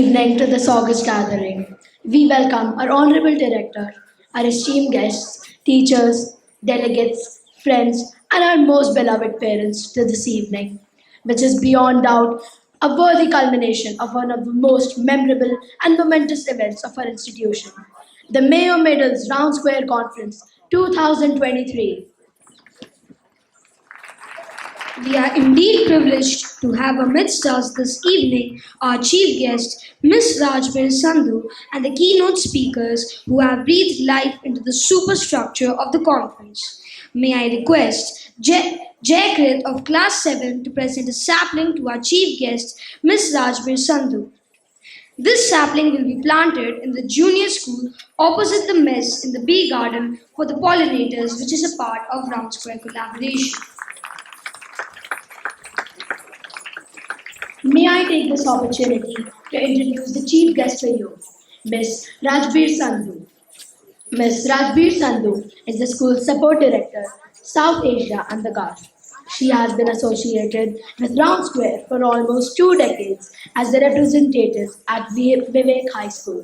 evening to this August gathering. We welcome our Honorable Director, our esteemed guests, teachers, delegates, friends, and our most beloved parents to this evening, which is beyond doubt a worthy culmination of one of the most memorable and momentous events of our institution, the Mayo Medals Round Square Conference 2023. We are indeed privileged to have amidst us this evening our chief guest, Ms. Rajbir Sandhu, and the keynote speakers who have breathed life into the superstructure of the conference. May I request Jayakrit of Class 7 to present a sapling to our chief guest, Ms. Rajbir Sandhu. This sapling will be planted in the junior school opposite the mess in the bee garden for the pollinators, which is a part of Round Square collaboration. May I take this opportunity to introduce the chief guest for you, Ms. Rajbir Sandhu. Ms. Rajbir Sandhu is the school's support director, South Asia and the Gulf. She has been associated with Round Square for almost 2 decades as the representative at Vivek High School,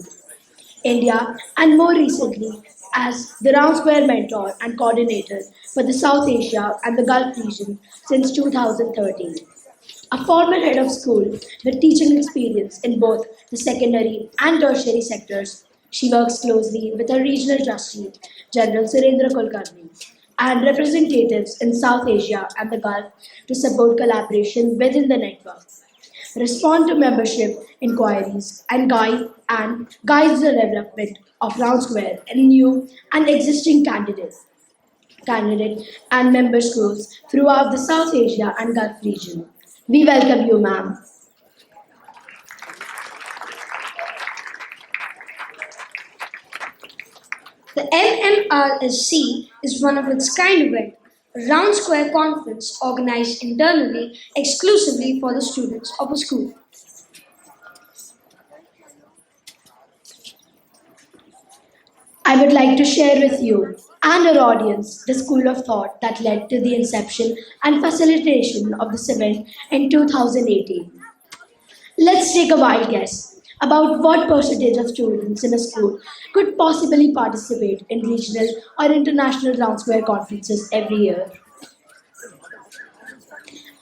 India, and more recently as the Round Square mentor and coordinator for the South Asia and the Gulf region since 2013. A former head of school with teaching experience in both the secondary and tertiary sectors, she works closely with her regional trustee, General Surendra Kulkarni, and representatives in South Asia and the Gulf to support collaboration within the network, respond to membership inquiries, and guides the development of Round Square in new and existing candidate and member schools throughout the South Asia and Gulf region. We welcome you, ma'am. The MMRSC is one of its kind event, a round square conference organized internally exclusively for the students of a school. I would like to share with you and our audience the school of thought that led to the inception and facilitation of this event in 2018. Let's take a wild guess about what percentage of students in a school could possibly participate in regional or international round square conferences every year.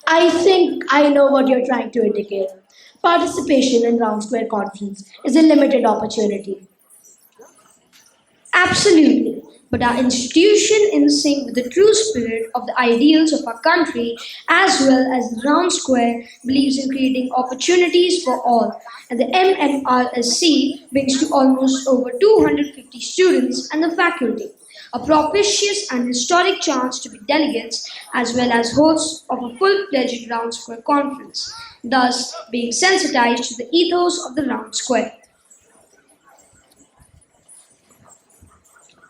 I think I know what you're trying to indicate. Participation in round square conference is a limited opportunity. Absolutely. But our institution, in sync with the true spirit of the ideals of our country, as well as the Round Square, believes in creating opportunities for all. And the MMRSC brings to almost over 250 students and the faculty a propitious and historic chance to be delegates as well as hosts of a full-fledged Round Square conference, thus being sensitized to the ethos of the Round Square.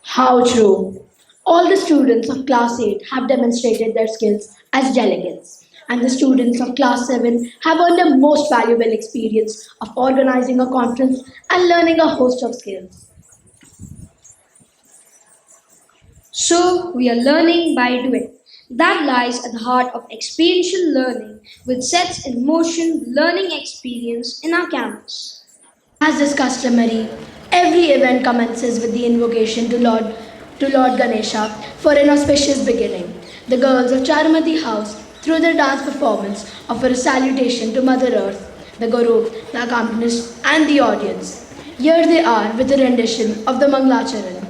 How true. All the students of Class 8 have demonstrated their skills as delegates, and the students of Class 7 have earned the most valuable experience of organizing a conference and learning a host of skills. So, we are learning by doing. That lies at the heart of experiential learning, which sets in motion the learning experience in our campus. As is customary, every event commences with the invocation to Lord Ganesha for an auspicious beginning. The girls of Charamati House, through their dance performance, offer a salutation to Mother Earth, the Guru, the accompanist, and the audience. Here they are with a rendition of the Manglacharan.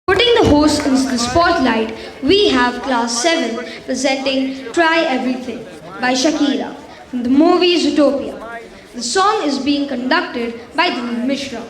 Putting the host into the spotlight, we have Class 7 presenting Try Everything by Shakira from the movie Zootopia. The song is being conducted by Dhruv Mishra.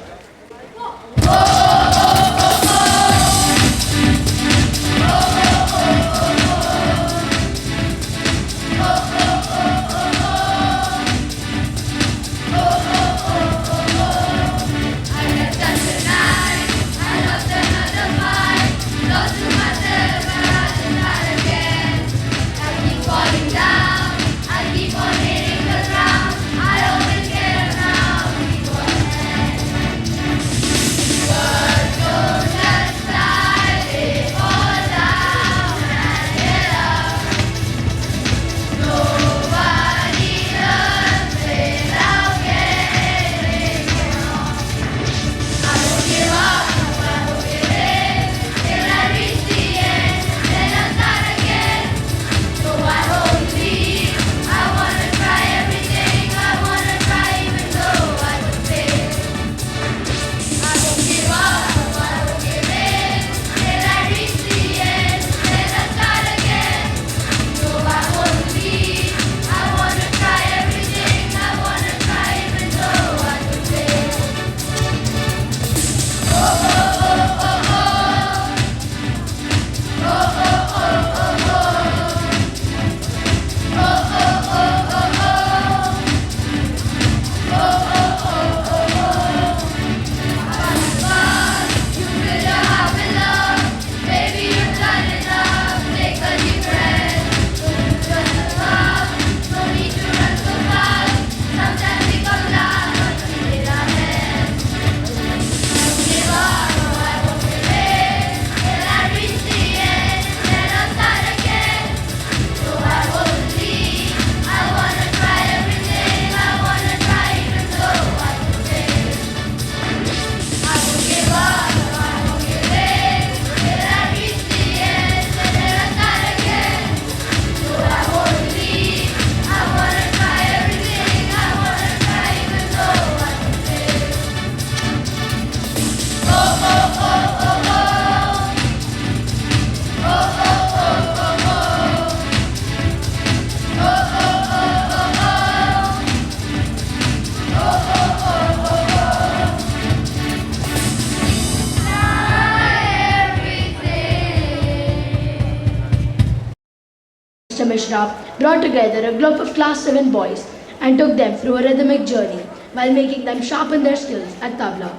Mishra brought together a group of class 7 boys and took them through a rhythmic journey while making them sharpen their skills at tabla.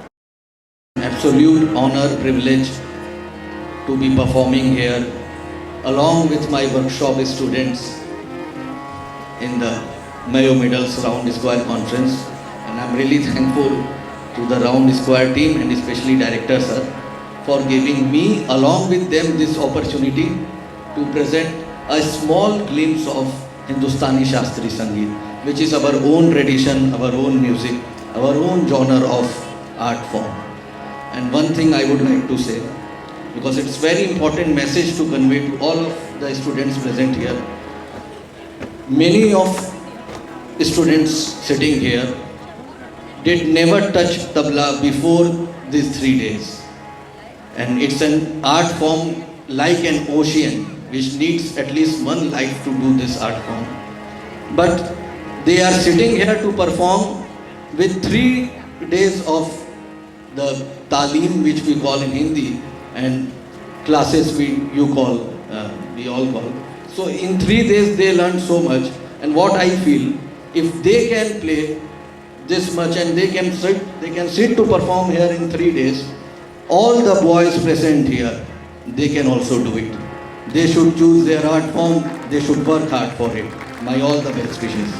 Absolute honor, privilege to be performing here along with my workshop students in the Mayo Medals Round Square Conference, and I'm really thankful to the Round Square team and especially Director Sir for giving me along with them this opportunity to present a small glimpse of Hindustani Shastri Sangeet, which is our own tradition, our own music, our own genre of art form. And one thing I would like to say, because it's very important message to convey to all of the students present here. Many of students sitting here did never touch tabla before these 3 days. And it's an art form like an ocean which needs at least one life to do this art form. But they are sitting here to perform with 3 days of the talim, which we call in Hindi, and classes we all call. So in 3 days they learned so much, and what I feel, if they can play this much and they can sit to perform here in 3 days, all the boys present here, they can also do it. They should choose their art form, they should work hard for it. My all the best wishes.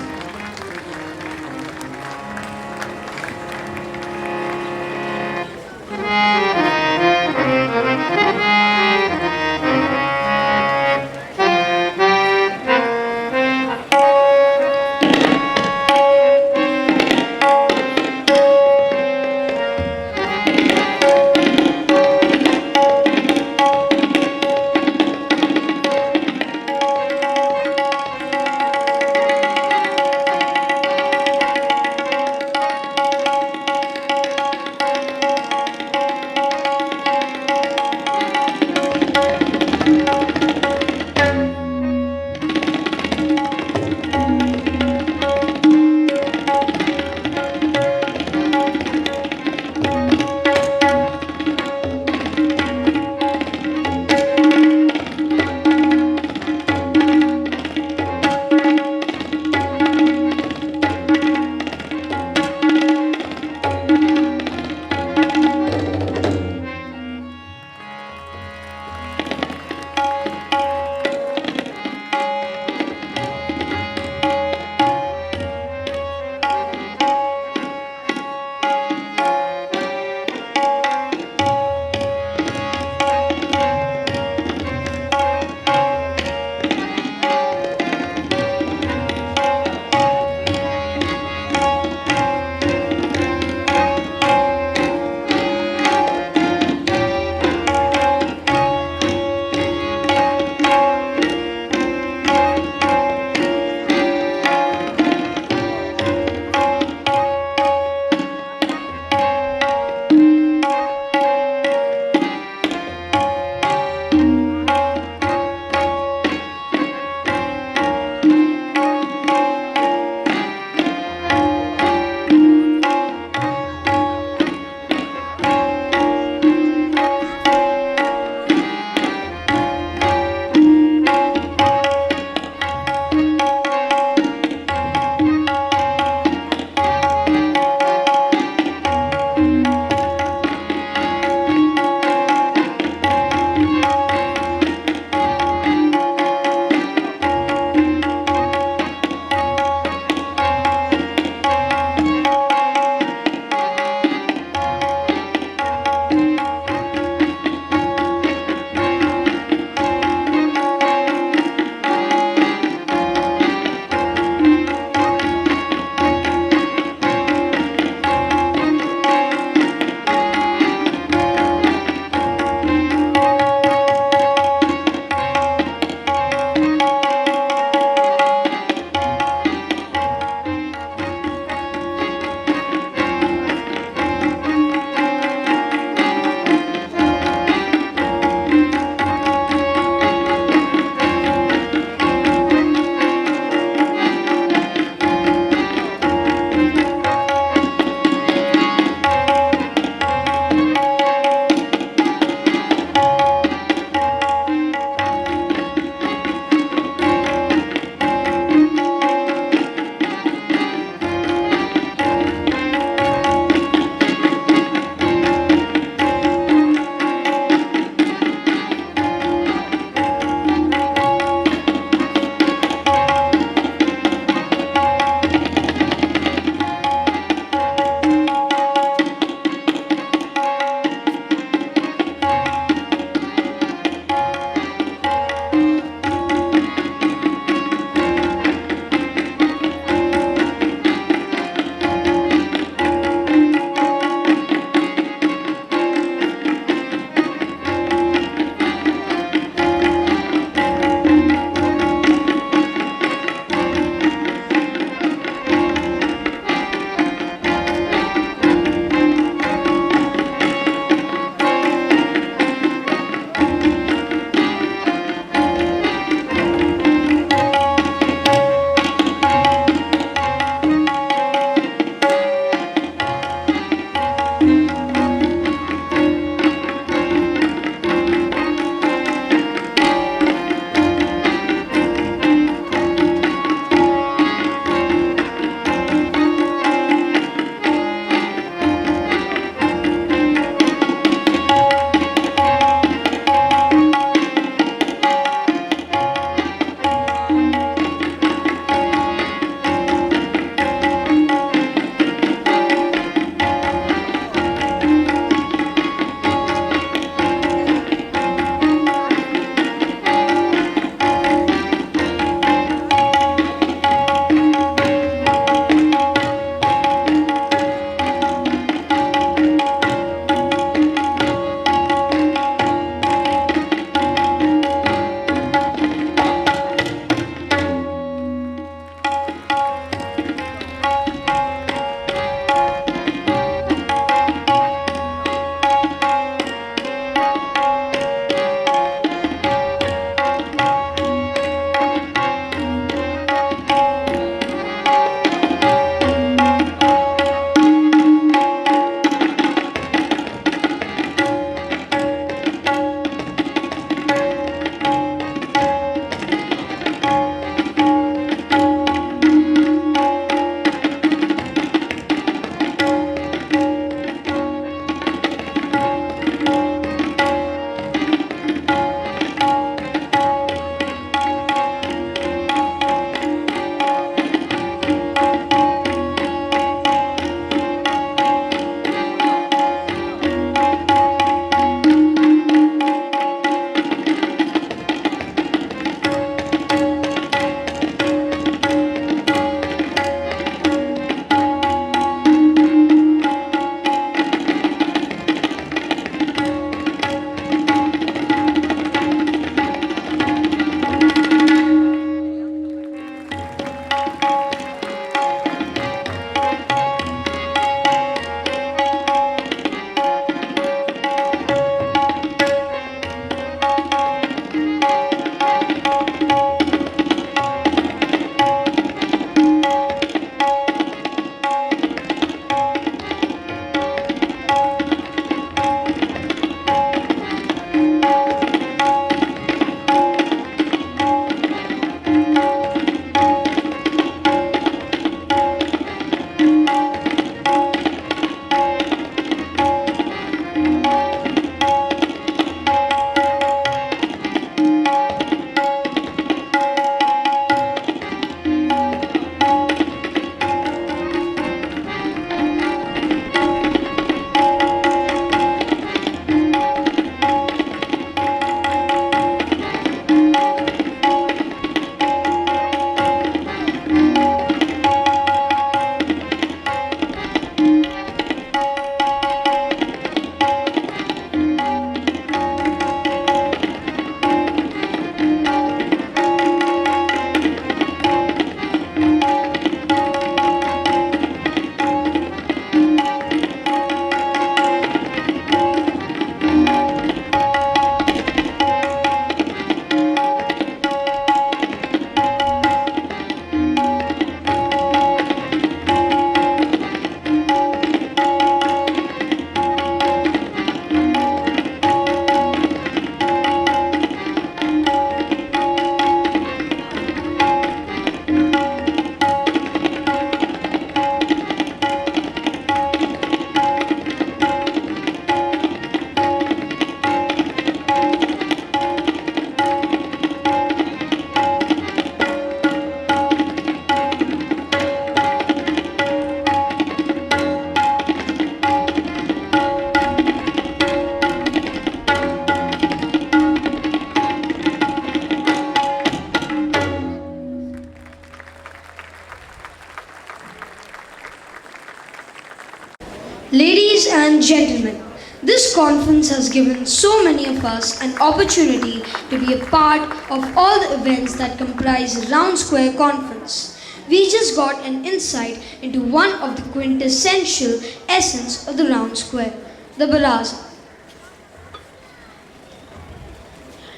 Ladies and gentlemen, this conference has given so many of us an opportunity to be a part of all the events that comprise Round Square Conference. We just got an insight into one of the quintessential essence of the Round Square, the baraza.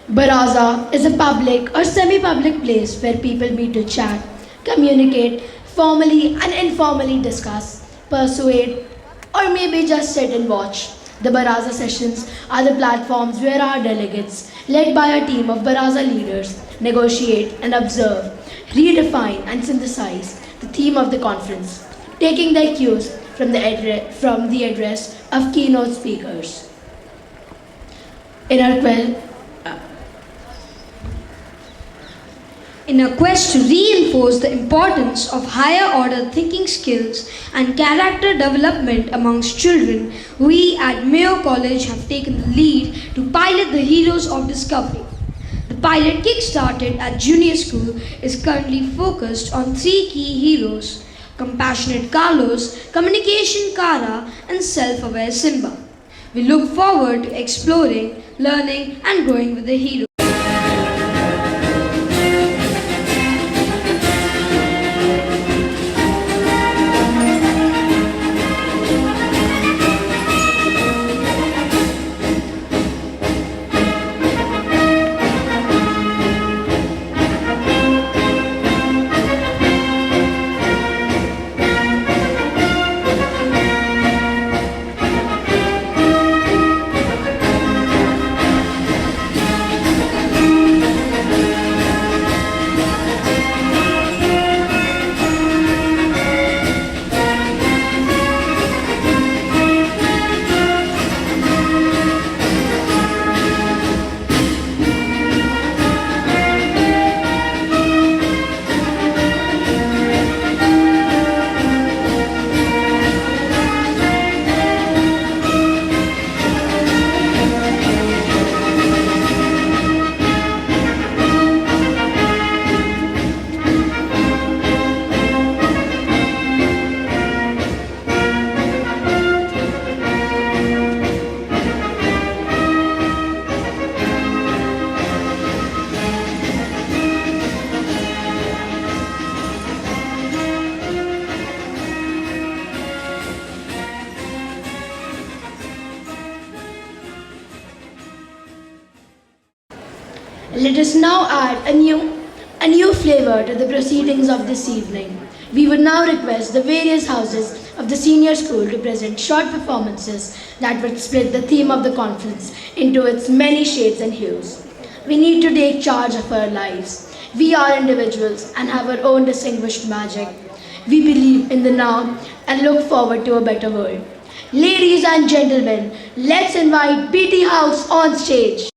Baraza is a public or semi-public place where people meet to chat, communicate, formally and informally discuss, persuade, or maybe just sit and watch. The Baraza sessions are the platforms where our delegates, led by a team of Baraza leaders, negotiate and observe, redefine and synthesize the theme of the conference, taking their cues from the address of keynote speakers. In our In a quest to reinforce the importance of higher order thinking skills and character development amongst children, we at Mayo College have taken the lead to pilot the Heroes of Discovery. The pilot kick-started at junior school is currently focused on three key heroes: compassionate Carlos, communication Kara, and self-aware Simba. We look forward to exploring, learning, and growing with the heroes. Let us now add a new flavor to the proceedings of this evening. We would now request the various houses of the senior school to present short performances that would split the theme of the conference into its many shades and hues. We need to take charge of our lives. We are individuals and have our own distinguished magic. We believe in the now and look forward to a better world. Ladies and gentlemen, let's invite BT House on stage.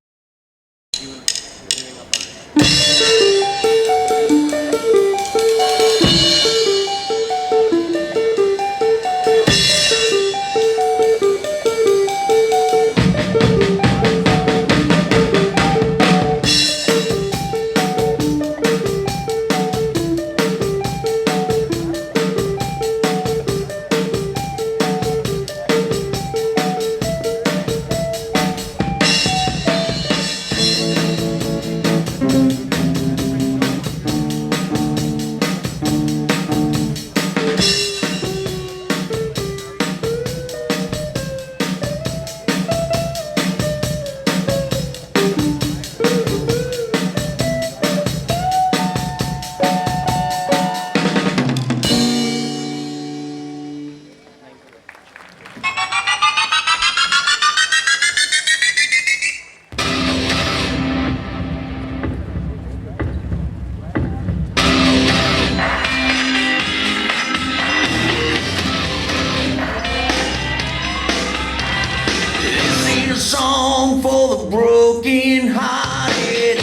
Song for the broken hearted,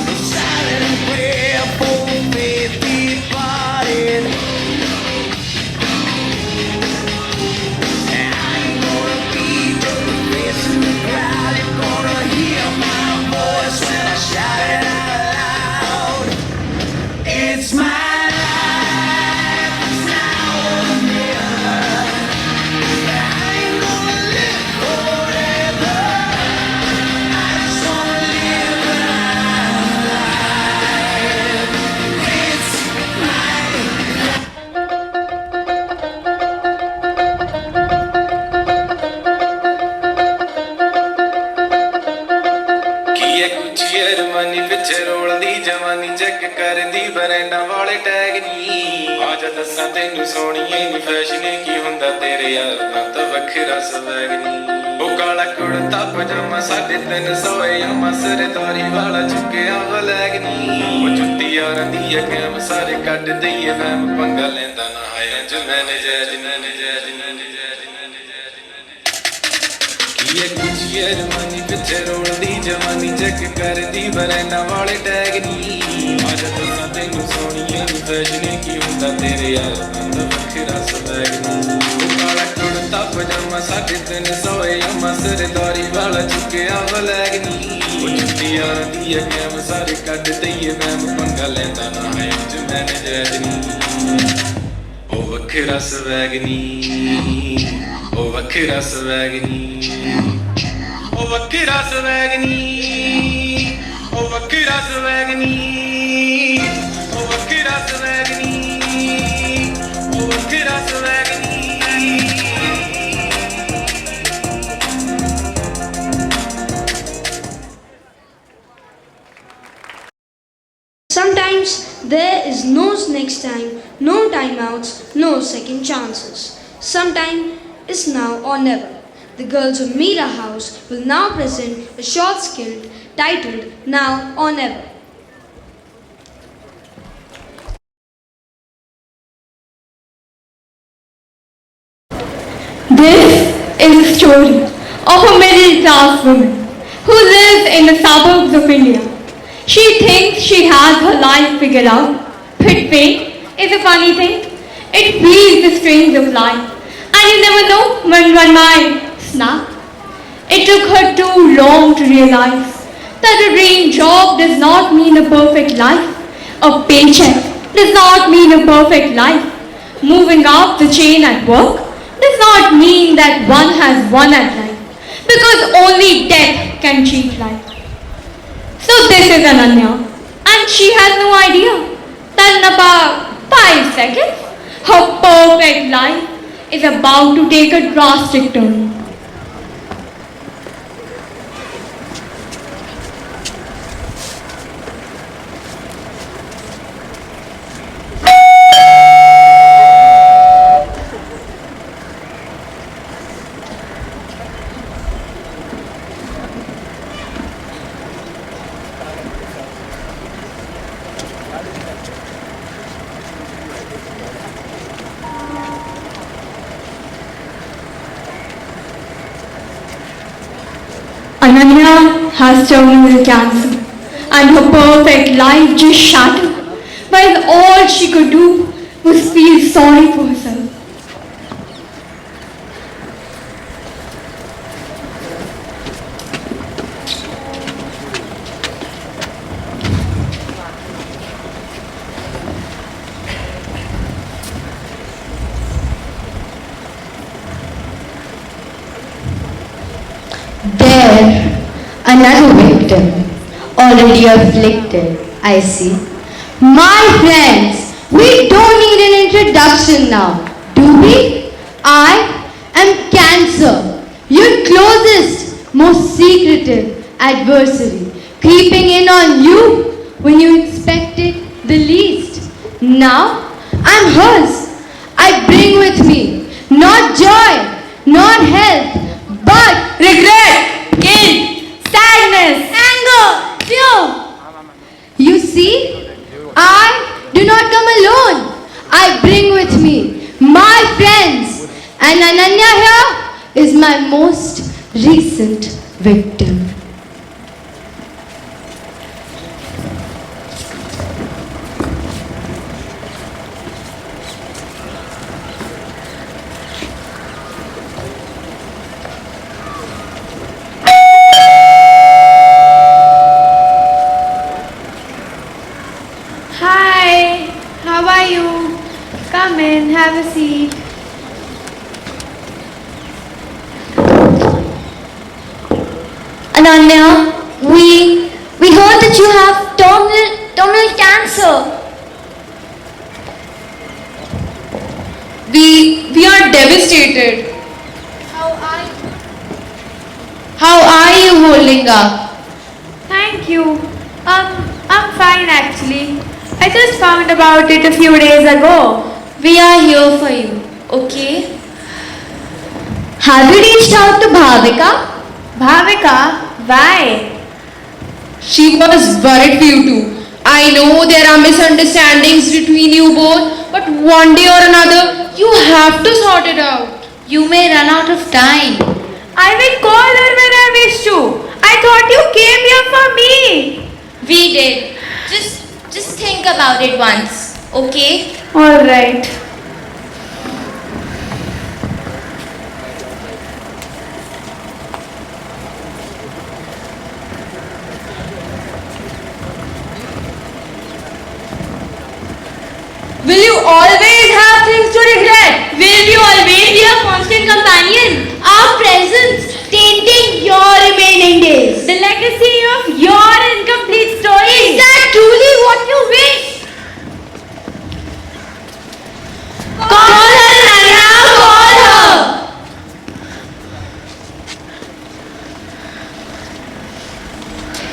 a silent prayer for the faith departed. And I ain't gonna be just a face in the crowd. You're gonna hear my voice when I shout it out loud. It's my life now. Check ਕਰਦੀ ਬਰੈਂਡਾਂ ਵਾਲੇ tag ਨੀ ਆ ਜਾ ਦੱਸਾਂ ਤੈਨੂੰ ਸੋਹਣੀਏ ਨੀ fashion ਕੀ ਹੁੰਦਾ ਤੇਰੇ ਯਾਰ ਦਾ ਤਾਂ ਵੱਖਰਾ ਸਵੈਗ ਨੀ ਉਹ ਕਾਲਾ ਕੁੜਤਾ ਪਜਾਮਾ 350 ਯਾਮਾ ਸਰਦਾਰੀ ਵਾਲਾ ਚੁੱਕਿਆ ਵਲੈਗ ਨੀ ਉਹ ਜੁੱਤੀ ਯਾਰਾਂ ਦੀ ਅਕੈਮ ਸਾਰੇ ਕੱਢ ਦਈਏ ਮੈਂ ਪੰਗਾ ਲੈਂਦਾ ਨਾ ਹੈ ਜੋ ਮੈਨੇ ਜੈਜ ਇਹ ਕੁਛ ਇਹ ਜਮਾਨੀ ਪਿੱਛੇ ਰੋਲਦੀ ਜਵਾਨੀ ਚੈੱਕ ਕਰਦੀ ਬਰੈਂਡਾਂ ਵਾਲੇ ਟੈਗ ਨੀ ਆ ਜਾ ਦੱਸਾਂ ਤੈਨੂੰ ਸੋਹਣੀਏ ਨੀ ਫੈਸ਼ਨ ਕੀ ਹੁੰਦਾ ਤੇਰੇ ਯਾਰ ਦਾ ਵੱਖਰਾ ਸਵੈਗ ਨੀ ਉਹ ਕਾਲਾ ਕੁੜਤਾ ਪਜਾਮਾ 350 ਯਾਮਾ ਸਰਦਾਰੀ ਵਾਲਾ ਚੁੱਕਿਆ ਵਲੈਗ ਨੀ ਉਹ ਜੁੱਤੀ ਯਾਰਾਂ ਦੀ ਅਕੈਮ ਸਾਰੇ ਕੱਢ ਦਈਏ ਮੈਂ ਪੰਗਾ ਲੈਂਦਾ ਨਾ ਹੈ ਜੋ ਮੈਨੇ ਜੈਜ ਨੀ ਉਹ ਵੱਖਰਾ ਸਵੈਗ ਨੀ ਉਹ ਵੱਖਰਾ ਸਵੈਗ ਨੀ ਉਹ ਵੱਖਰਾ ਸਵੈਗ ਨੀ ਉਹ ਵੱਖਰਾ ਸਵੈਗ ਨੀ ਉਹ ਵੱਖਰਾ ਸਵੈਗ ਨੀ ਉਹ ਵੱਖਰਾ ਸਵੈਗ ਨੀ Sometimes there is no next time, no timeouts, no second chances. Sometime is now or never. The girls of Meera House will now present a short skit titled Now or Never. This is a story of a middle-class woman who lives in the suburbs of India. She thinks she has her life figured out, but fate is a funny thing. It weaves the strings of life, and you never know when one might snap. It took her too long to realize that a dream job does not mean a perfect life. A paycheck does not mean a perfect life. Moving up the chain at work does not mean that one has won at life, because only death can cheat life. So this is Ananya, and she has no idea that in about 5 seconds, her perfect life is about to take a drastic turn. Ananya has terminal cancer and her perfect life just shattered, while all she could do was feel sorry for herself. There, another victim, already afflicted, I see. My friends, we don't need an introduction now, do we? I am cancer, your closest, most secretive adversary, creeping in on you when you expect it the least. Now, I'm hers. I bring with me not joy, not health, but regret, guilt, sadness, anger, fear. You see, I do not come alone. I bring with me my friends, and Ananya here is my most recent victim. Hi, how are you? Come in, have a seat. Ananya, we heard that you have terminal cancer. We are devastated. How are you holding up? Thank you. I'm fine actually. I just found about it a few days ago. We are here for you, okay? Have you reached out to Bhavika? Bhavika, why? She was worried for you too. I know there are misunderstandings between you both, but one day or another, you have to sort it out. You may run out of time. I will call her when I wish to. I thought you came here for me. We did. Just think about it once, okay? Alright. Will you always have things to regret? Will you always be a constant companion? Our presence tainting your remaining days. The legacy of your incomplete story. Is that truly what you wish? Call her, Naina, call her.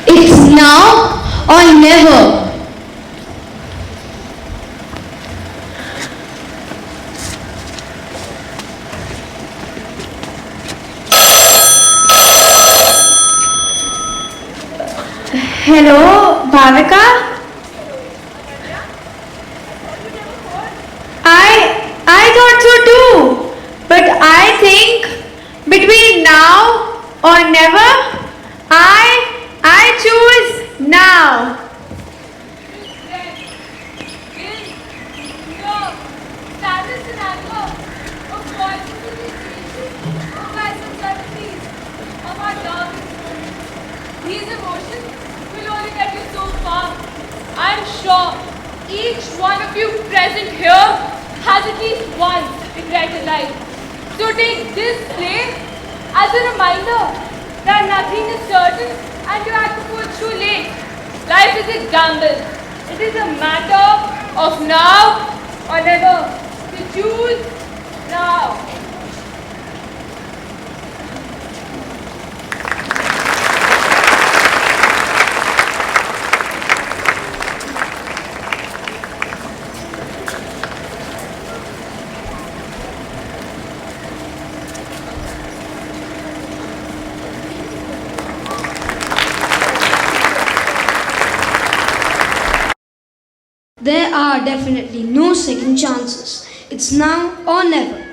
It's now or never. Hello, Bhavika? I thought so too. But I think between now or never, I choose now. These emotions will only get you so far. I'm sure each one of you present here has at least one regret in life. So take this play as a reminder that nothing is certain and you have to pull too late. Life is a gamble. It is a matter of now or never. To choose now. There are definitely no second chances. It's now or never.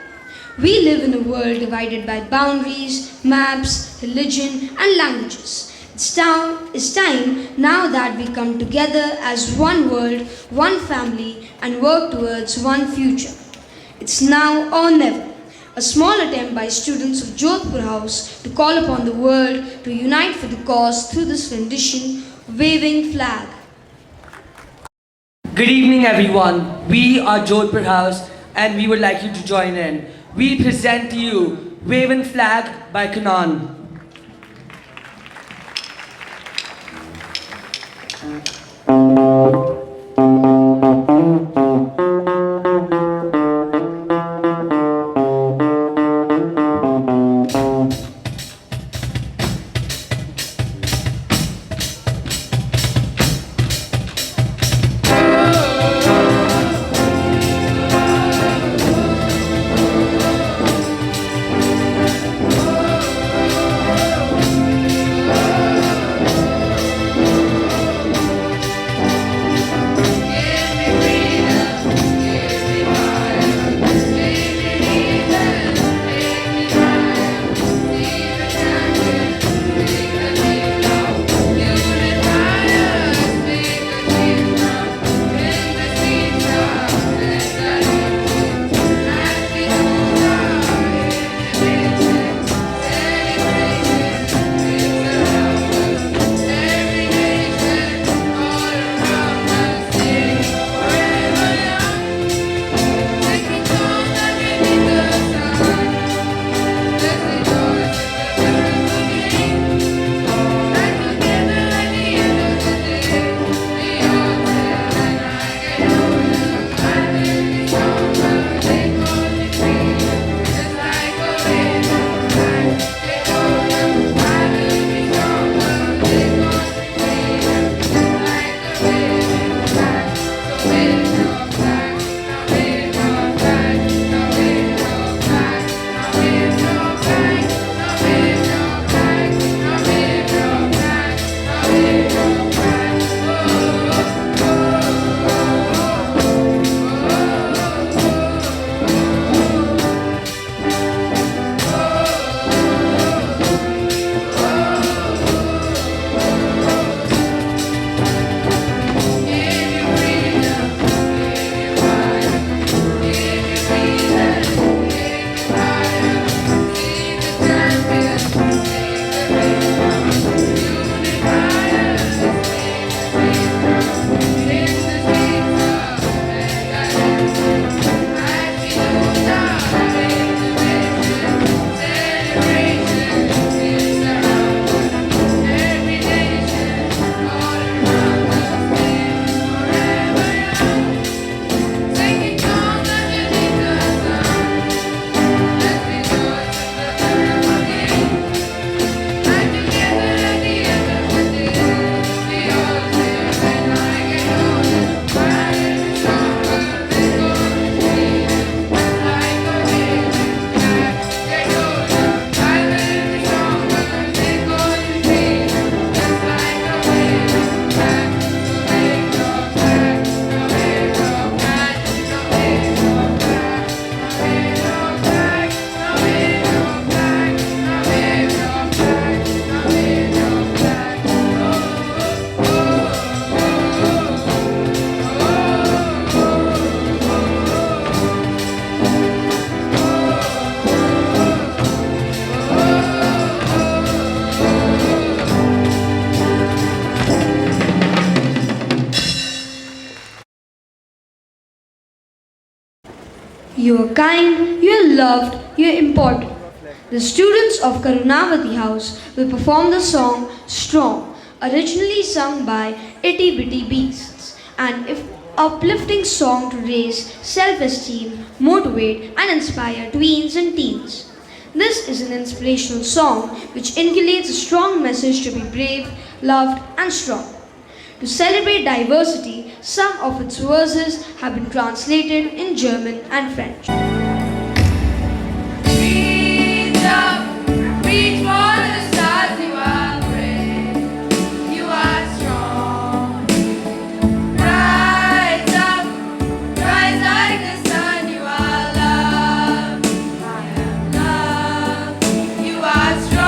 We live in a world divided by boundaries, maps, religion, and languages. It's time now that we come together as one world, one family, and work towards one future. It's now or never. A small attempt by students of Jodhpur House to call upon the world to unite for the cause through this rendition, Waving Flag. Good evening, everyone. We are Jodhpur House and we would like you to join in. We present to you Waving Flag by Kanan. You are kind, you are loved, you are important. The students of Karunavati House will perform the song Strong, originally sung by Itty Bitty Beasts, an uplifting song to raise self-esteem, motivate and inspire tweens and teens. This is an inspirational song which inculcates a strong message to be brave, loved and strong. To celebrate diversity, some of its verses have been translated in German and French. Reach up, reach for the stars. You are brave, you are strong. Rise up, rise like the sun. You are loved, I am loved. You are strong.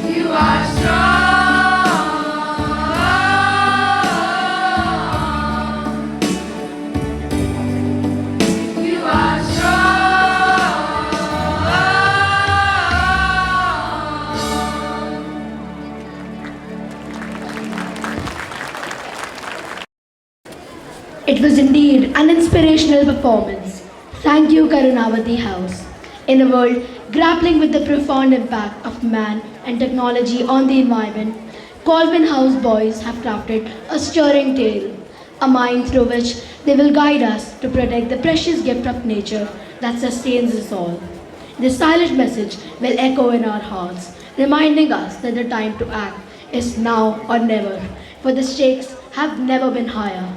You are It was indeed an inspirational performance. Thank you, Karunavati House. In a world grappling with the profound impact of man and technology on the environment, Colvin House boys have crafted a stirring tale, a mind through which they will guide us to protect the precious gift of nature that sustains us all. This silent message will echo in our hearts, reminding us that the time to act is now or never, for the stakes have never been higher.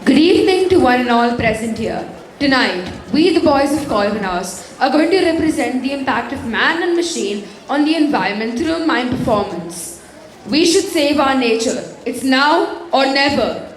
Good evening to one and all present here. Tonight, we the boys of Colvin House are going to represent the impact of man and machine on the environment through a mime performance. We should save our nature. It's now or never.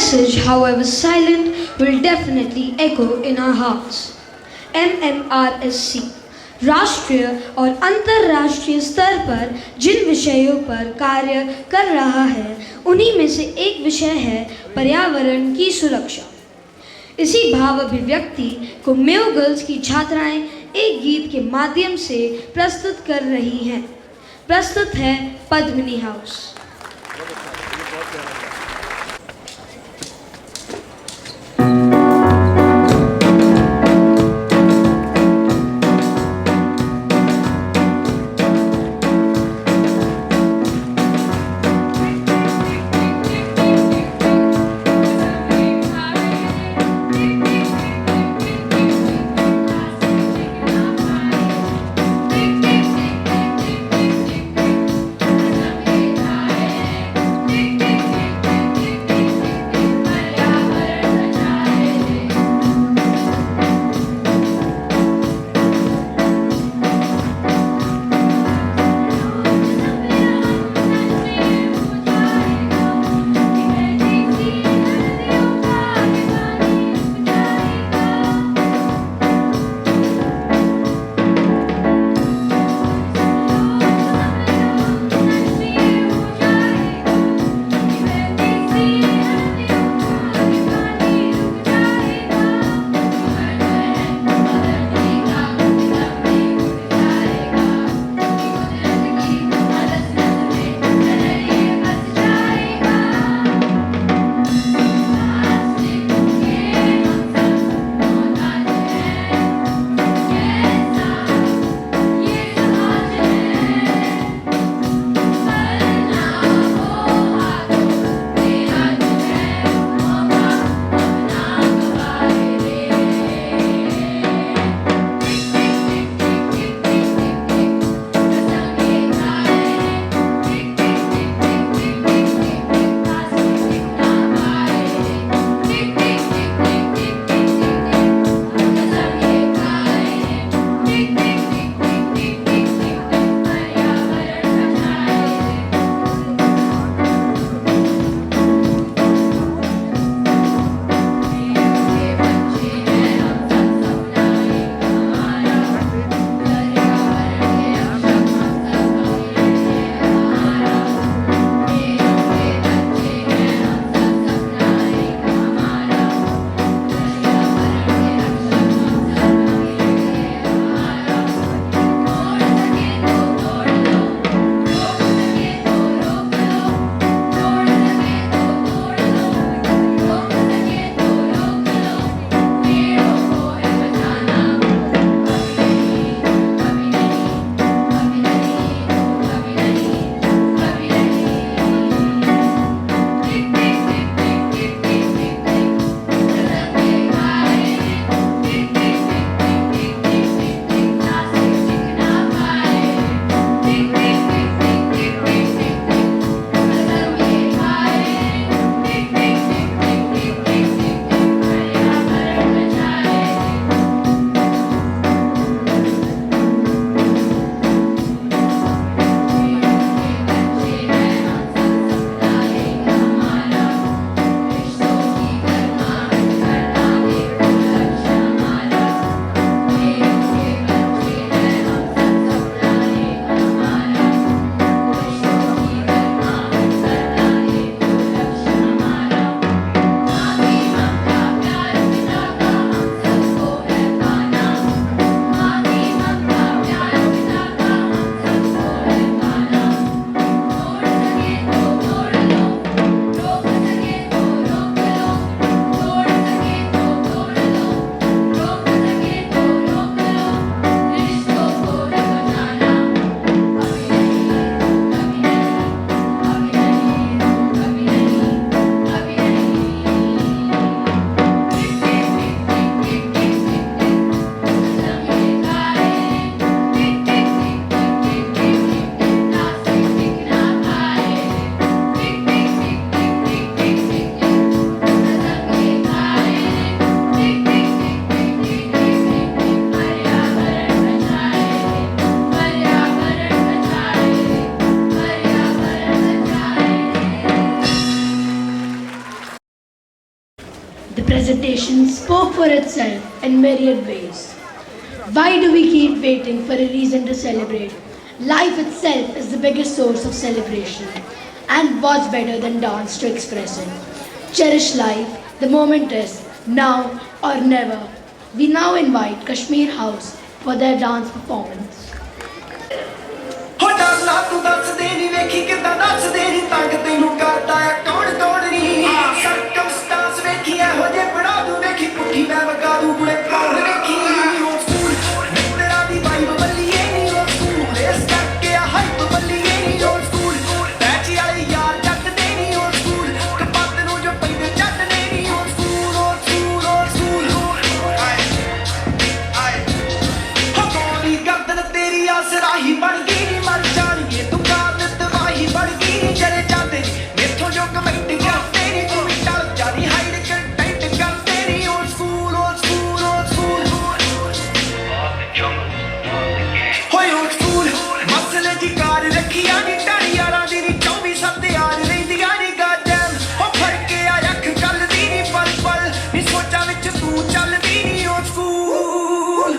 message, however silent, will definitely echo in our hearts. MMRSC राष्ट्रीय और अंतर्राष्ट्रीय स्तर पर जिन विषयों पर कार्य कर रहा है, उन्हीं में से एक विषय है पर्यावरण की सुरक्षा। इसी भाव अभिव्यक्ति को मेयो गर्ल्स की छात्राएं एक गीत के माध्यम से प्रस्तुत कर रही हैं। प्रस्तुत है Padmini house. presentation spoke for itself in myriad ways. Why do we keep waiting for a reason to celebrate? Life itself is the biggest source of celebration. And what's better than dance to express it? Cherish life, the moment is now or never. We now invite Kashmir House for their dance performance. ਹੋ ਡਰਨਾ ਤੂੰ ਦੱਸਦੇ ਨੀ ਵੇਖੀ ਕਿੱਦਾਂ ਦੱਸਦੇ ਨੀ ਤੰਗ ਤੈਨੂੰ ਕਰਦਾ ਆ ਕੌਣ ਕੌਣ ਨੀ ਸਰਕਮਸਟੈਂਸ ਵੇਖੀ ਇਹੋ ਜੇ ਬਣਾ ਦੂੰ ਵੇਖੀ ਪੁੱਠੀ ਮੈਂ ਵਗਾ ਦੂੰ ਕੁੜੇ ਕੌਣ ਵੇਖੀ ਉਹ ਸਕੂਲ ਤੇਰਾ ਦੀ ਵਾਈਬ ਬੱਲੀਏ ਨੀ ਉਹ ਸਕੂਲ ਇਸ ਕਰਕੇ ਆ ਹਾਈਪ ਬੱਲੀਏ ਨੀ ਉਹ ਸਕੂਲ ਬੈਚ ਵਾਲੇ ਯਾਰ ਜੱਟਦੇ ਨੀ ਉਹ ਸਕੂਲ ਕਪੱਤ ਨੂੰ ਜੋ ਪੈਂਦੇ ਜੱਟਦੇ ਨੀ ਉਹ ਸਕੂਲ ਉਹ ਸਕੂਲ ਉਹ ਸਕੂਲ ਆਏ ਆਏ ਹੋ ਗੋਲੀ ਗਰਦਨ ਤੇਰੀ ਆਸਰਾਹੀ ਬਣ ਗਈ ਮਰ ਜਾਣੀਏ ਤੂੰ ਕਾਰਨ ਤਬਾਹੀ ਬਣ ਗਈ ਜਰੇ ਜਾਂਦੇ ਨੀ ਮੇਥੋਂ ਜੋ ਕਮੈਂਟ ਕਰਦੇ ਨੀ ਤੂੰ ਵੀ ਟਲ ਜਾਣੀ ਹਾਈਡ ਕੰਟੈਂਟ ਕਰਦੇ ਨੀ ਉਹ ਸਕੂਲ ਉਹ ਸਕੂਲ ਉਹ ਸਕੂਲ ਹੋਏ ਉਹ ਸਕੂਲ ਮਸਲੇ ਦੀ ਕਾਰ ਰੱਖੀਆਂ ਨੀ ਟਾਣੀ ਯਾਰਾਂ ਦੀ ਨੀ 24/7 ਯਾਰ ਰਹਿੰਦੀਆਂ ਨੀ ਗਾਜਮ ਹੋ ਫੜ ਕੇ ਆ ਅੱਖ ਗੱਲ ਦੀ ਨੀ ਪਲ ਪਲ ਨੀ ਸੋਚਾਂ ਵਿੱਚ ਤੂੰ ਚੱਲਦੀ ਨੀ ਉਹ ਸਕੂਲ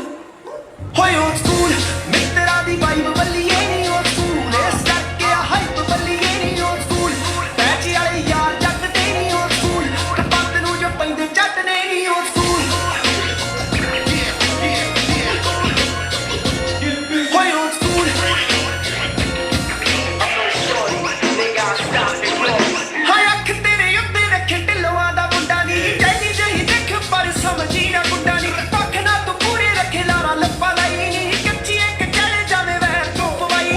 ਹੋਏ ਉਹ ਸਕੂਲ ਮਿੱਤਰਾਂ ਦੀ ਵਾਈਬ ਬੱਲੀਏ ਨੀ ਉਹ ਸਕੂਲ ਇਸ ਕਰਕੇ ਆ ਹਾਈਪ ਬੱਲੀਏ ਨੀ ਉਹ ਸਕੂਲ ਬੈਚ ਵਾਲੇ ਯਾਰ ਜੱਟਦੇ ਨੀ ਉਹ ਸਕੂਲ ਕਪੱਤ ਨੂੰ ਜੋ ਪੈਂਦੇ ਜੱਟਦੇ ਨੀ ਉਹ ਸਕੂਲ ਹੋਏ ਉਹ ਸਕੂਲ ਹਾਏ ਅੱਖ ਤੇਰੇ ਉੱਤੇ ਰੱਖੇ ਢਿੱਲੋਆਂ ਦਾ ਮੁੰਡਾ ਨੀ ਜੈਨੀ ਜਹੀ ਦੇਖ ਪਰ ਸਮਝੀ ਨਾ ਗੁੰਡਾ ਨੀ ਪੱਖ ਨਾ ਤੂੰ ਪੂਰੇ ਰੱਖੇ ਲਾਰਾ ਲੱਪਾ ਲਾਈ ਨੀ ਕੱਚੀ ਇੱਕ ਚਲੇ ਜਾਵੇ ਵੈਰ ਤੋਂ ਪਵਾਈ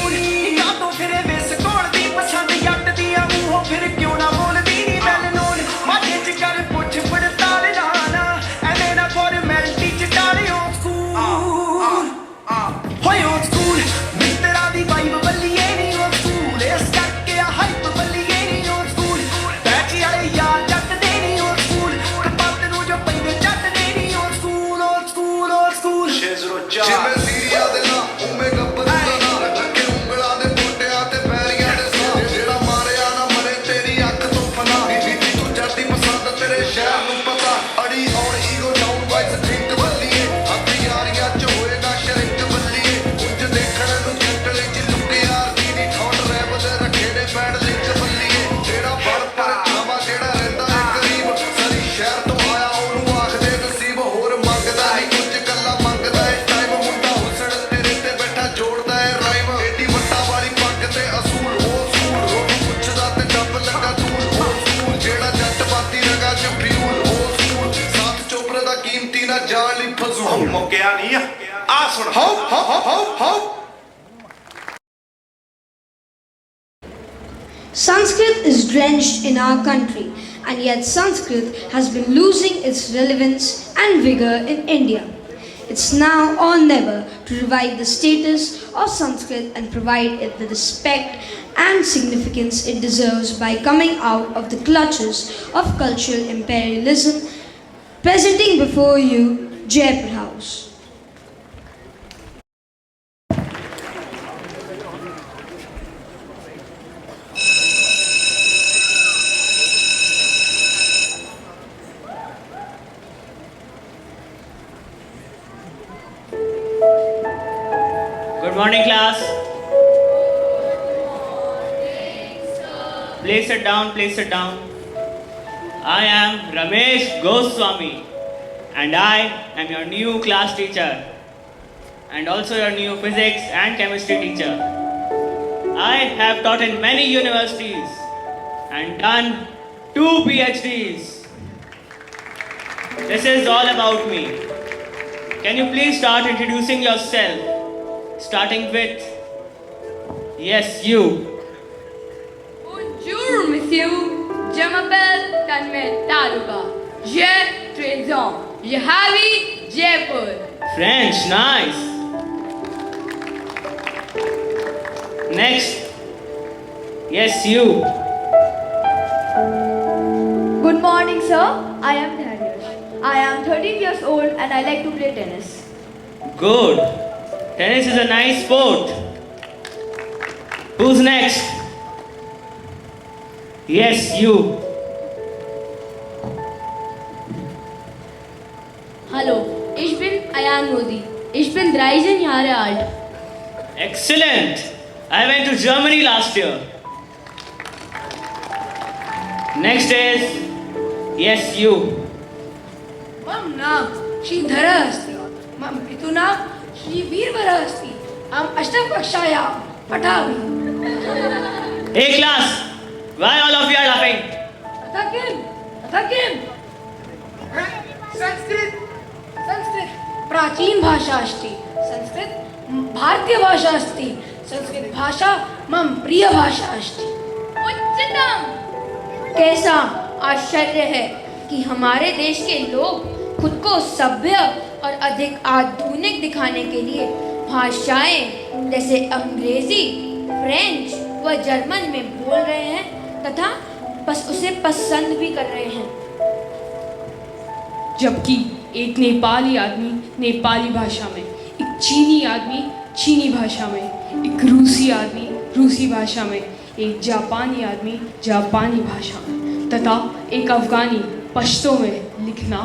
ਨੀ ਕਾਤੋਂ ਫਿਰੇ ਵਿਸ ਕੋਲ ਦੀ ਪਸੰਦ ਜੱਟ ਦੀ ਆ ਮੂੰਹੋਂ ਫਿਰ ਕਿਉਂ ਨਾ ਬੋਲਦੀ ਨੀ ਵੈਲ ਨੋਨ ਮਾਝੇ ਚ ਕਰ ਪੁੱਛ ਪੜਤਾਲ ਨਾ ਐਵੇਂ ਨਾ ਫਾਰਮੈਲਿਟੀ ਚ ਡਾਲਿਓ ਸਕੂਲ ਹੋਏ ਉਹ ਸਕੂਲ ਮਿੱਤਰਾਂ ਦੀ ਵਾਈਬ ਬੱਲੀਏ ਨੀ ਉਹ ਸਕੂਲ ਇਸ ਕਰਕੇ ਆ ਹਾਈਪ ਬੱਲੀਏ ਨੀ ਉਹ ਸਕੂਲ ਬੈਚ ਵਾਲੇ ਯਾਰ ਜੱਟਦੇ ਨੀ ਉਹ ਸਕੂਲ ਕਪੱਤ ਨੂੰ ਜੋ ਪੈਂਦੇ ਜੱਟਦੇ ਨੀ ਉਹ ਸਕੂਲ ਉਹ ਸਕੂਲ ਉਹ ਸਕੂਲ ਜਿਵੇਂ ਸੀਰੀਆ ਦੇ ਨਾ ਉਵੇਂ ਗੱਬਰ ਦਾ ਨਾ ਲੱਗੇ ਉਂਗਲਾਂ ਦੇ ਮੋਢਿਆਂ ਤੇ ਪੈਰੀਆਂ ਦੇ ਸਾਹ ਜਿਹੜਾ ਮਾਰਿਆ ਨਾ ਮਰੇ ਤੇਰੀ ਅੱਖ ਤੋਂ ਫਨਾ ਤੂੰ ਜੱਟੀ ਪਸੰਦ ਤੇਰੇ ਸ਼ਹਿਰ ਨੂੰ ਪਤਾ ਅੜੀ ਔਰ ਈਗੋ ਡਾਊਨ ਵਾਈਸ ਥਿੰਕ ਬੱਲੀਏ ਆਪਣੀ ਯਾਰੀਆਂ ਚ ਹੋਏਗਾ ਸ਼ਰਿੰਕ ਬੱਲੀਏ ਉਂਝ ਦੇਖਣ ਨੂੰ ਜੰਟਲ ਚ ਲੁੱਕੇ ਯਾਰ ਦੀ ਨੀ ਠੌਟ ਰੈਪ ਦੇ ਰੱਖੇ ਨੇ ਬੈਡ ਲਿੰਕ ਬੱਲੀਏ ਜਿਹੜਾ ਬੜ ਪਰ ਖਾਵਾ ਜਿਹੜਾ ਰਹਿੰਦਾ ਏ ਗਰੀਬ ਸਰੀ ਸ਼ਹਿਰ ਤੋਂ ਆਇਆ ਉਹਨੂੰ ਆਖਦੇ ਨਸੀਬ ਹੋਰ ਮੰਗਦਾ ਨਹੀਂ ਕੁਝ ਗੱਲਾਂ ਮੰਗਦਾ ਏ ਟਾਈਮ ਮੁੰਡਾ ਹੁਸਨ ਤੇਰੇ ਤੇ ਬੈਠਾ ਜੋੜਦਾ ਏ ਰਾਈਮ ਏਡੀ ਵੱਟਾ ਵਾਲੀ ਪੱਗ ਤੇ ਅਸੂਲ ਉਹ ਸਕੂਲ ਰੋਕ ਪੁੱਛਦਾ ਤੇ ਡੱਬ ਲੱਗਾ ਤੂਲ ਉਹ ਸਕੂਲ ਜਿਹੜਾ ਜੱਟ ਬਾਤੀ ਰਗਾ ਚ ਫਿਊਲ ਉਹ ਸਕੂਲ ਸਾਥ ਚੋਪਰੇ ਦਾ ਕੀਮਤੀ ਨਾ ਜਾਣ ਲਈ ਫਜ਼ੂਲ ਮੁੱਕਿਆ ਨਹੀਂ ਆ ਸੁਣ how how how how Sanskrit is drenched in our country, and yet Sanskrit has been losing its relevance and vigor in India. It's now or never to revive the status of Sanskrit and provide it the respect and significance it deserves by coming out of the clutches of cultural imperialism. Presenting before you, Jaipur House. Good morning, class. Please sit down, please sit down. I am Ramesh Goswami and I am your new class teacher and also your new physics and chemistry teacher. I have taught in many universities and done 2 PhDs. This is all about me. Can you please start introducing yourself? Starting with, yes, you. Bonjour, monsieur. Je m'appelle Tanmay Taluka. J'ai 13 ans. Je habite Jaipur. French, nice. Next, yes, you. Good morning, sir. I am Dhyanesh. I am 13 years old and I like to play tennis. Good. Tennis is a nice sport. Who's next? Yes, you. Hallo, ich bin Ayan Modi. Ich bin 13 Jahre alt. Excellent. I went to Germany last year. Next is, yes, you. Mam naam Shri Dhara Asti. Mam pitu naam Shri Veervara Asti. Am Ashtam Akshayam Patami. Hey class, why all of you are laughing? Tata kim? Sanskrit प्राचीन भाषा अस्ति. संस्कृत भारतीय भाषा अस्ति. संस्कृत भाषा मम प्रिय भाषा अस्ति. उच्चतम. कैसा आश्चर्य है कि हमारे देश के लोग खुद को सभ्य और अधिक आधुनिक दिखाने के लिए भाषाएं जैसे अंग्रेजी, फ्रेंच व जर्मन में बोल रहे हैं तथा बस उसे पसंद भी कर रहे हैं. जबकि एक नेपाली आदमी नेपाली भाषा में, एक चीनी आदमी चीनी भाषा में, एक रूसी आदमी रूसी भाषा में, एक जापानी आदमी जापानी भाषा में तथा एक अफगानी पश्तो में लिखना,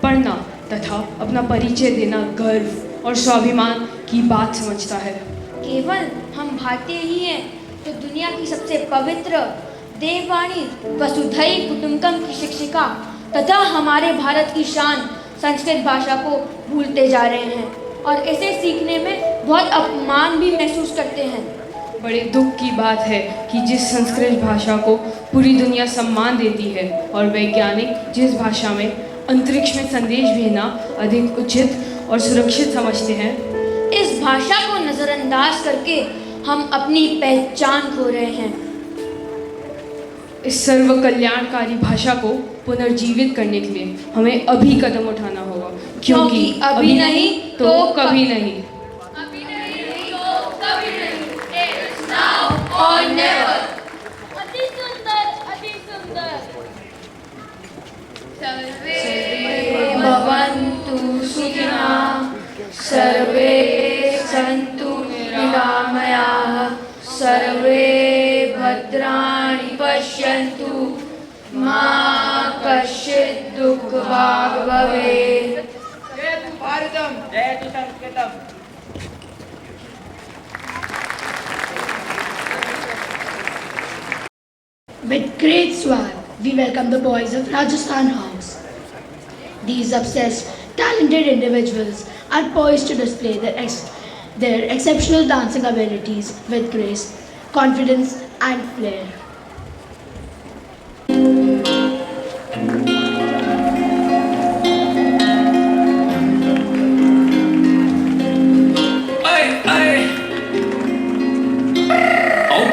पढ़ना तथा अपना परिचय देना गर्व और स्वाभिमान की बात समझता है. केवल हम भारतीय ही हैं तो दुनिया की सबसे पवित्र देववाणी वसुधैव कुटुंबकम की शिक्षिका तथा हमारे भारत की शान संस्कृत भाषा को भूलते जा रहे हैं और इसे सीखने में बहुत अपमान भी महसूस करते हैं. बड़े दुख की बात है कि जिस संस्कृत भाषा को पूरी दुनिया सम्मान देती है और वैज्ञानिक जिस भाषा में अंतरिक्ष में संदेश भेजना अधिक उचित और सुरक्षित समझते हैं, इस भाषा को नज़रअंदाज करके हम अपनी पहचान खो रहे हैं. इस सर्व कल्याणकारी भाषा को पुनर्जीवित करने के लिए हमें अभी कदम उठाना होगा, क्योंकि अभी नहीं तो कभी नहीं. अभी नहीं तो कभी नहीं. It's now or never. अति सुंदर, अति सुंदर. सर्वे भवन्तु सुखिनः, सर्वे सन्तु निरामयाः, सर्वे भद्राणि पश्यन्तु, मा कश्चित् दुःखभाग् भवेत्. जय तु भारतम, जय तु संस्कृतम. With great swag, we welcome the boys of Rajasthan House. These obsessed, talented individuals are poised to display their exceptional dancing abilities with grace, confidence, and flair.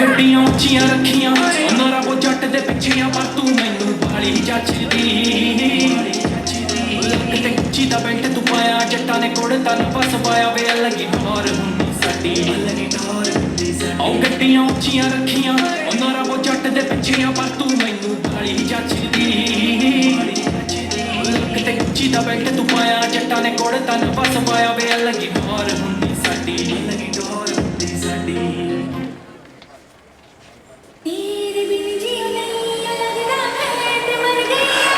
ਗੱਡੀਆਂ ਉੱਚੀਆਂ ਰੱਖੀਆਂ ਉਹਨਾਂ ਰੱਬੋ ਜੱਟ ਦੇ ਪਿੱਛੇ ਪਰ ਤੂੰ ਮੈਨੂੰ ਬਾਲੀ ਜੱਚਦੀ ਲੱਕ ਤੇ ਉੱਚੀ ਦਾ ਬੈਲਟ ਤੂੰ ਪਾਇਆ ਜੱਟਾਂ ਨੇ ਕੋੜ ਤਨ ਫਸ ਪਾਇਆ ਵੇ ਲੱਗੀ ਠੋਰ ਹੁੰਦੀ ਸਾਡੀ ਲੱਗੀ ਠੋਰ ਹੁੰਦੀ ਸਾਡੀ ਗੱਡੀਆਂ ਉੱਚੀਆਂ ਰੱਖੀਆਂ ਉਹਨਾਂ ਰੱਬੋ ਜੱਟ ਦੇ ਪਿੱਛੇ ਪਰ ਤੂੰ ਮੈਨੂੰ ਬਾਲੀ ਜੱਚਦੀ ਲੱਕ ਤੇ ਉੱਚੀ ਦਾ ਬੈਲਟ ਤੂੰ ਪਾਇਆ ਜੱਟਾਂ ਨੇ ਕੋੜ ਤਨ ਫਸ ਪਾਇਆ ਵੇ ਲੱਗੀ ਠੋਰ ਹੁੰਦੀ ਸਾਡੀ ਲੱਗੀ ਠੋਰ ਹੁੰਦੀ ਸਾਡੀ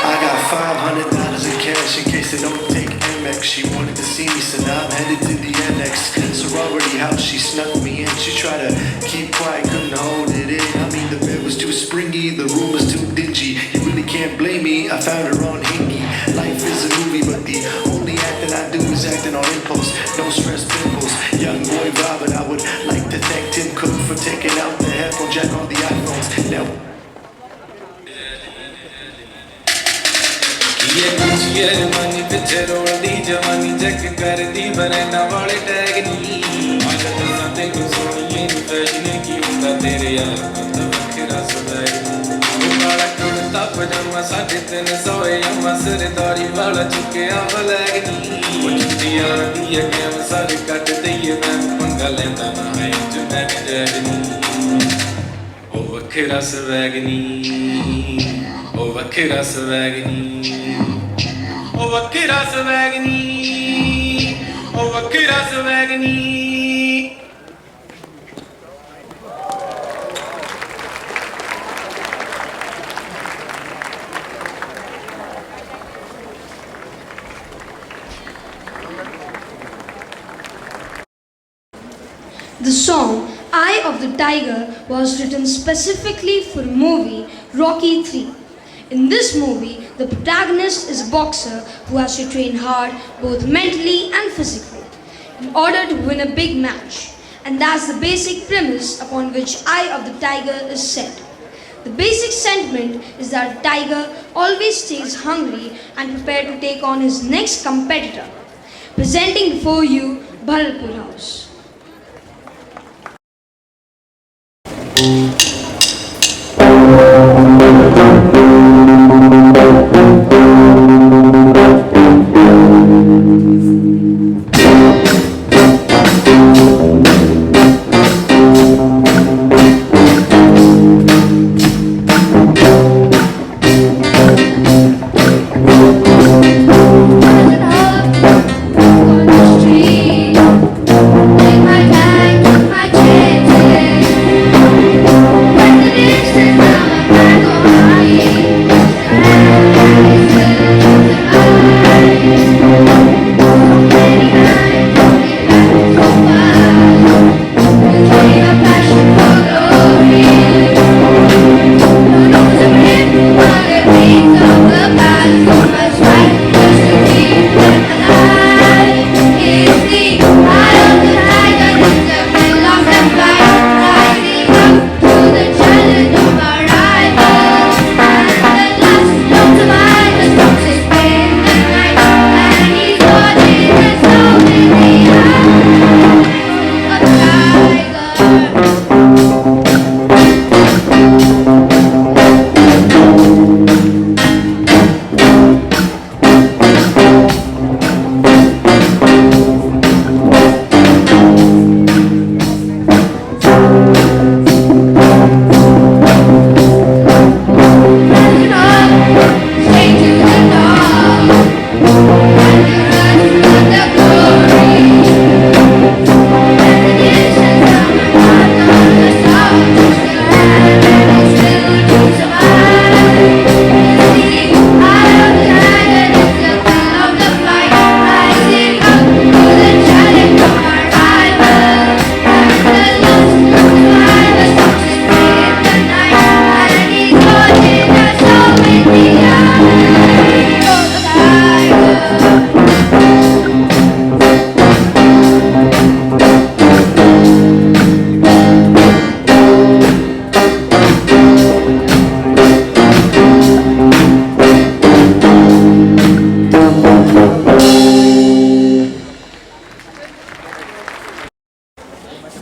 I got $500 in cash in case they don't take Amex. She wanted to see me, so now I'm headed to the annex. Sorority house, she snuck me in. She tried to keep quiet, couldn't hold it in. I mean, the bed was too springy, the room was too dingy. You really can't blame me, I found her on Hingy. Life is a movie, but the only acting I do is acting on impulse. No stress pimples, young boy vibing. I would like to thank Tim Cook for taking out the headphone jack on the iPhones. Now ये कुछ ये जवानी पिछे रोलदी जवानी check करदी बरैना वाले tag नी आदत ना तेनू सोनिए नी फैशन की हुंदा तेरे यार बंदा वखरा सदैग वो काला कुर्ता पजामा 350 अम्मा सरदारी वाला चुक्या बलैग नी वो चुटिया दी है कैम सारे कट दईए मैं पंगा लेंदा ना है जो मैं टैग नी ओ वखरा सदैग नी ओ वखरा सदैग नी ओ वखरा स्वैग नी ओ वखरा swag knee The song Eye of the Tiger was written specifically for the movie Rocky 3. In this movie, the protagonist is a boxer who has to train hard both mentally and physically in order to win a big match. And that's the basic premise upon which Eye of the Tiger is set. The basic sentiment is that a tiger always stays hungry and prepared to take on his next competitor. Presenting before you Bharatpur House.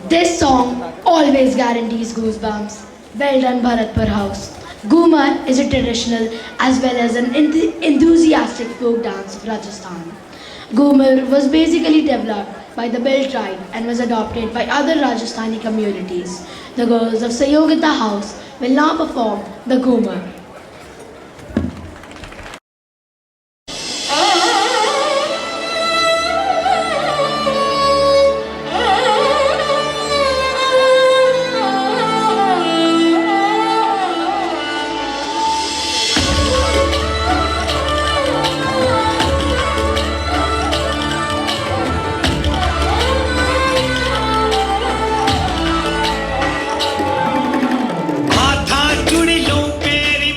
This song always guarantees goosebumps. Well done, Bharatpur House. Ghumar is a traditional as well as an enthusiastic folk dance of Rajasthan. Ghumar was basically developed by the Bell tribe and was adopted by other Rajasthani communities. The girls of Sayogita House will now perform the Ghumar. हाथा जुड़ी लो peri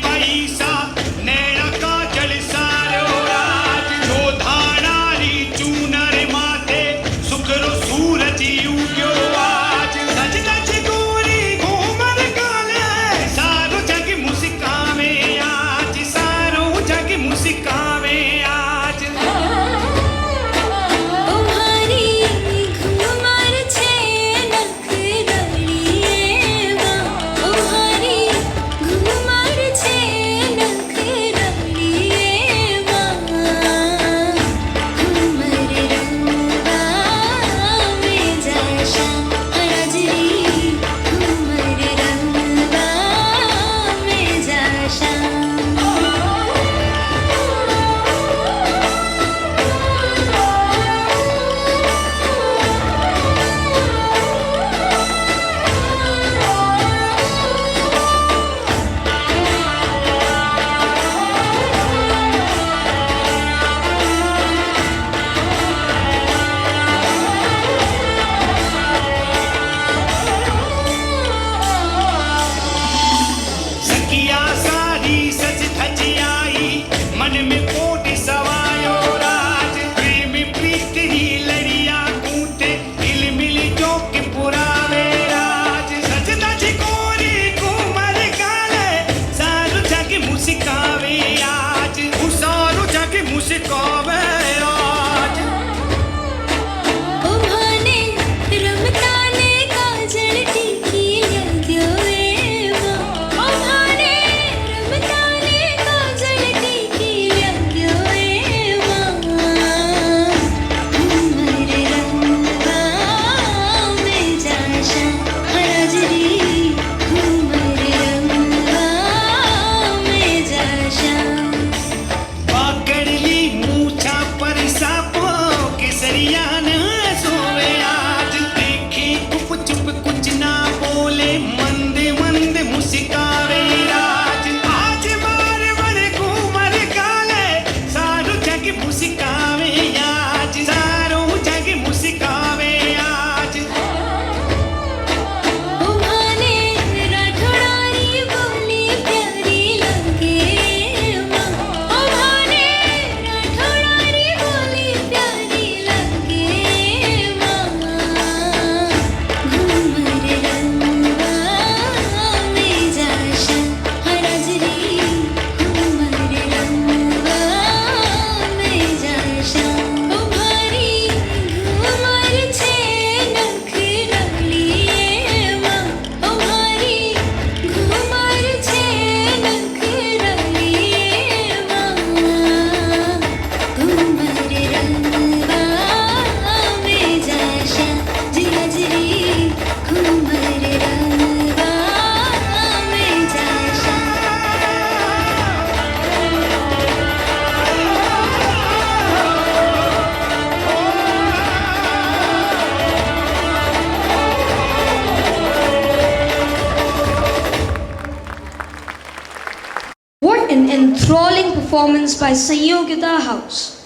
performance by Sanyogita House.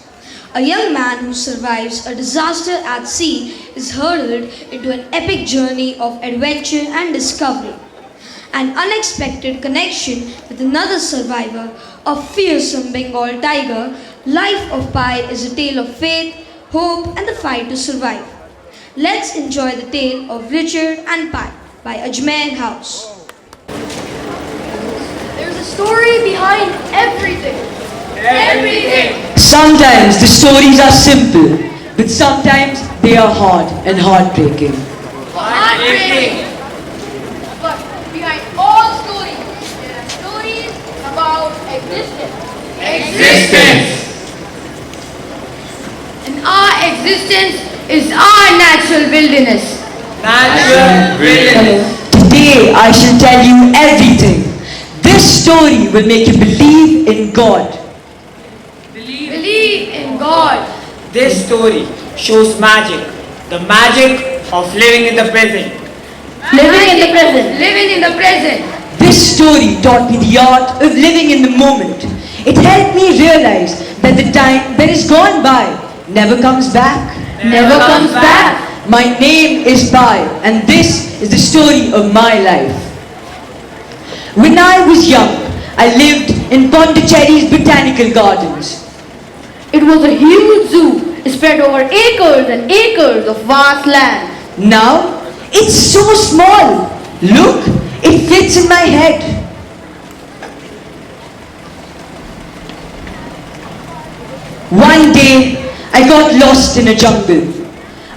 A young man who survives a disaster at sea is hurled into an epic journey of adventure and discovery. An unexpected connection with another survivor, a fearsome Bengal tiger. Life of Pi is a tale of faith, hope, and the fight to survive. Let's enjoy the tale of Richard and Pi by Ajmer House. There's a story behind everything. Everything. Sometimes the stories are simple, but sometimes they are hard and heartbreaking. Heartbreaking. But behind all stories, there are stories about existence. Existence. And our existence is our natural wilderness. Natural wilderness. Today I shall tell you everything. This story will make you believe in God. Believe in God. This story shows magic, the magic of living in the present. Living in the present. Living in the present. This story taught me the art of living in the moment. It helped me realize that the time that is gone by never comes back. Never comes back. My name is Pi, and this is the story of my life. When I was young, I lived in Pondicherry's botanical gardens. It was a huge zoo spread over acres and acres of vast land. Now, it's so small. Look, it fits in my head. One day, I got lost in a jungle.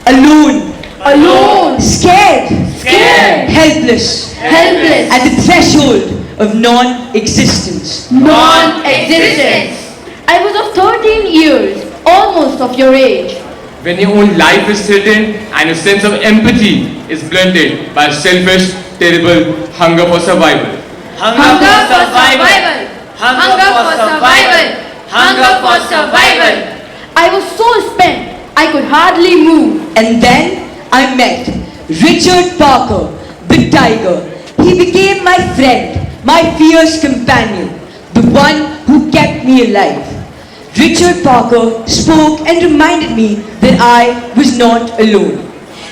Alone. Alone. Scared. Scared. Helpless. Helpless. At the threshold of non-existence. Non-existence. I was of 13 years, almost of your age. When your own life is threatened and your sense of empathy is blunted by selfish, terrible hunger for survival. Hunger for survival. Hunger for survival. Hunger for survival. I was so spent, I could hardly move. And then I met Richard Parker, the tiger. He became my friend, my fierce companion, the one who kept me alive. Richard Parker spoke and reminded me that I was not alone.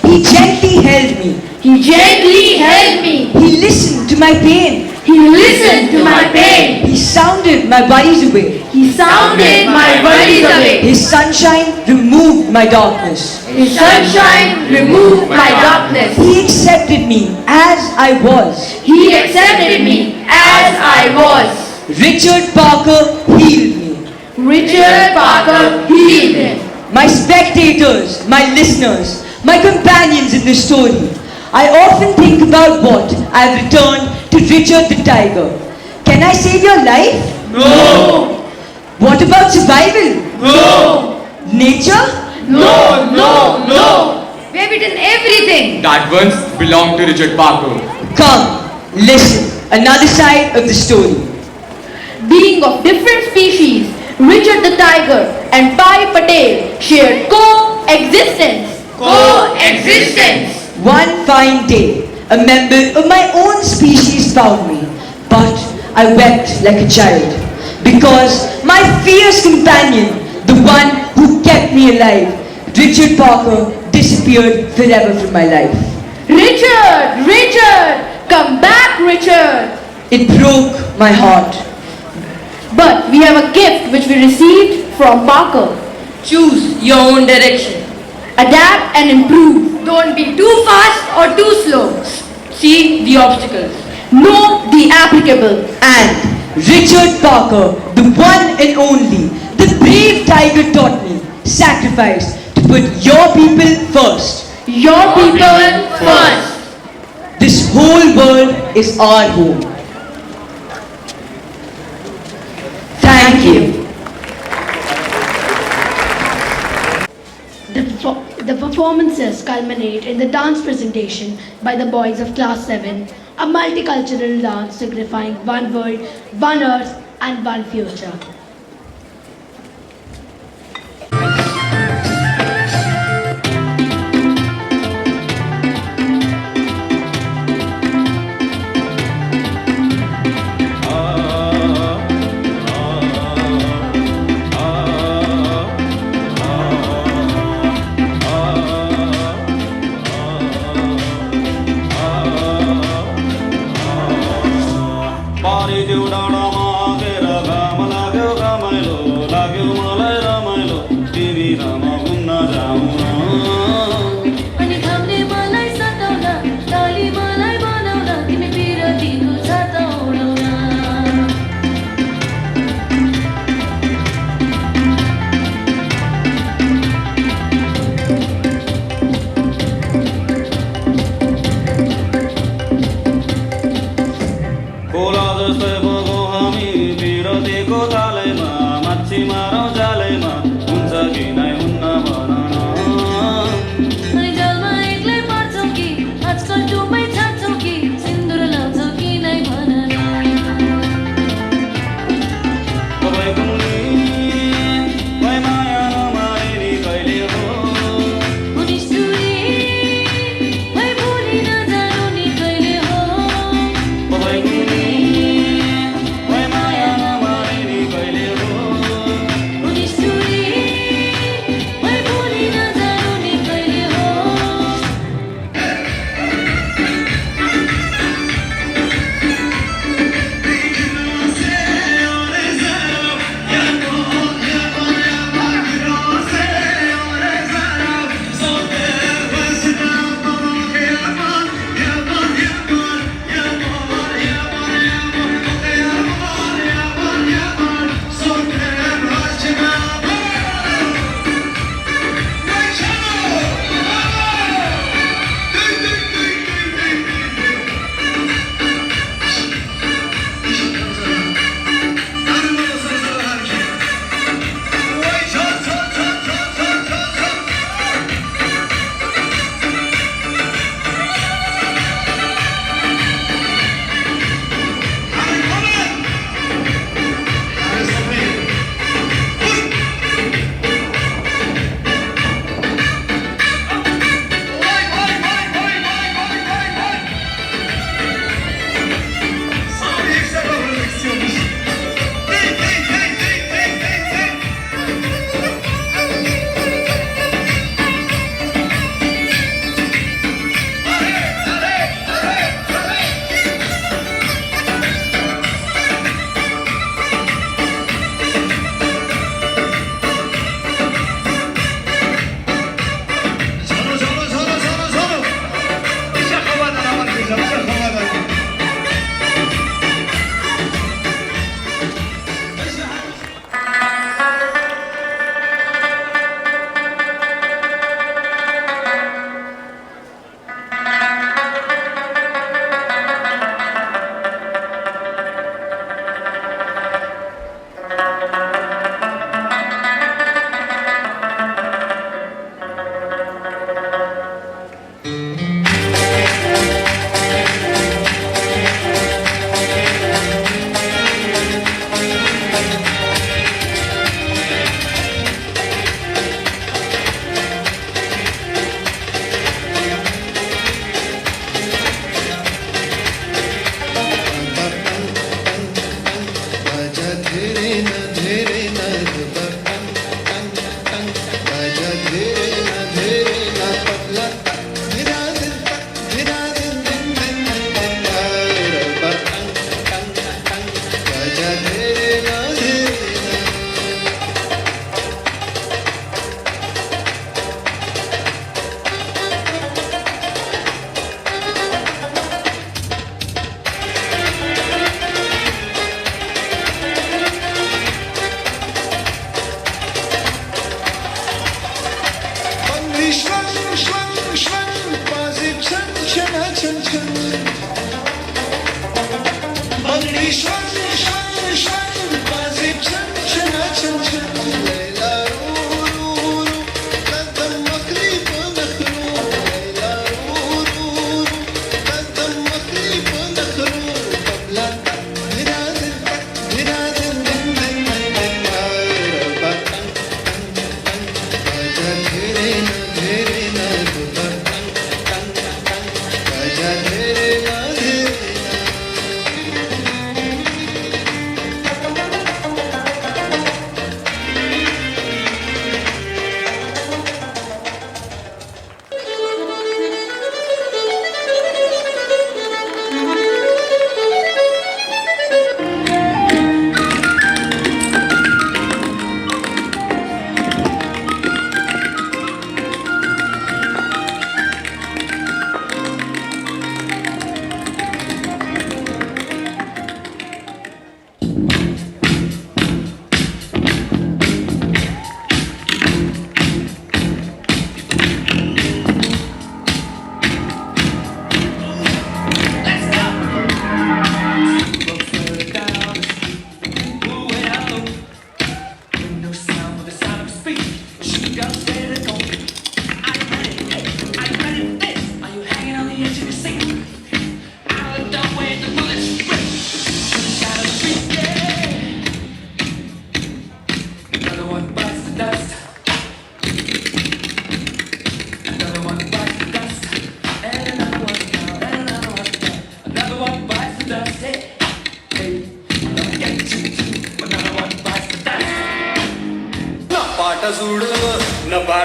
He gently held me. He gently held me. He listened to my pain. He listened to my pain. He sounded my worries away. He sounded my worries away. His sunshine removed my darkness. His sunshine removed my darkness. He accepted me as I was. He accepted me as I was. Richard Parker healed me. Richard Parker healed him. My spectators, my listeners, my companions in this story, I often think about what I have returned to Richard the tiger. Can I save your life? No! What about survival? No! Nature? No! No! No! We have eaten everything. That once belonged to Richard Parker. Come, listen, another side of the story. Being of different species, Richard the tiger and Pai Patel shared coexistence. Coexistence. One fine day, a member of my own species found me, but I wept like a child because my fierce companion, the one who kept me alive, Richard Parker, disappeared forever from my life. Richard! Richard! Come back, Richard! It broke my heart. But we have a gift which we received from Parker. Choose your own direction. Adapt and improve. Don't be too fast or too slow. See the obstacles. Know the applicable. And Richard Parker, the one and only, the brave tiger taught me sacrifice, to put your people first. Your people first. This whole world is our home. Thank you. The performances culminate in the dance presentation by the boys of Class 7, a multicultural dance signifying one world, one earth, and one future. जिउ डाँडामा हाकेर घाम लाग्यो घमाइलो लाग्यो मलाई रमाइलो तिमी राम घुम्न जाउँ न अनि घामले मलाई सताउँदा डाली मलाई बनाउँदा तिमी बिरतीको छाता ओढाउन खोला जस्तै बगौँ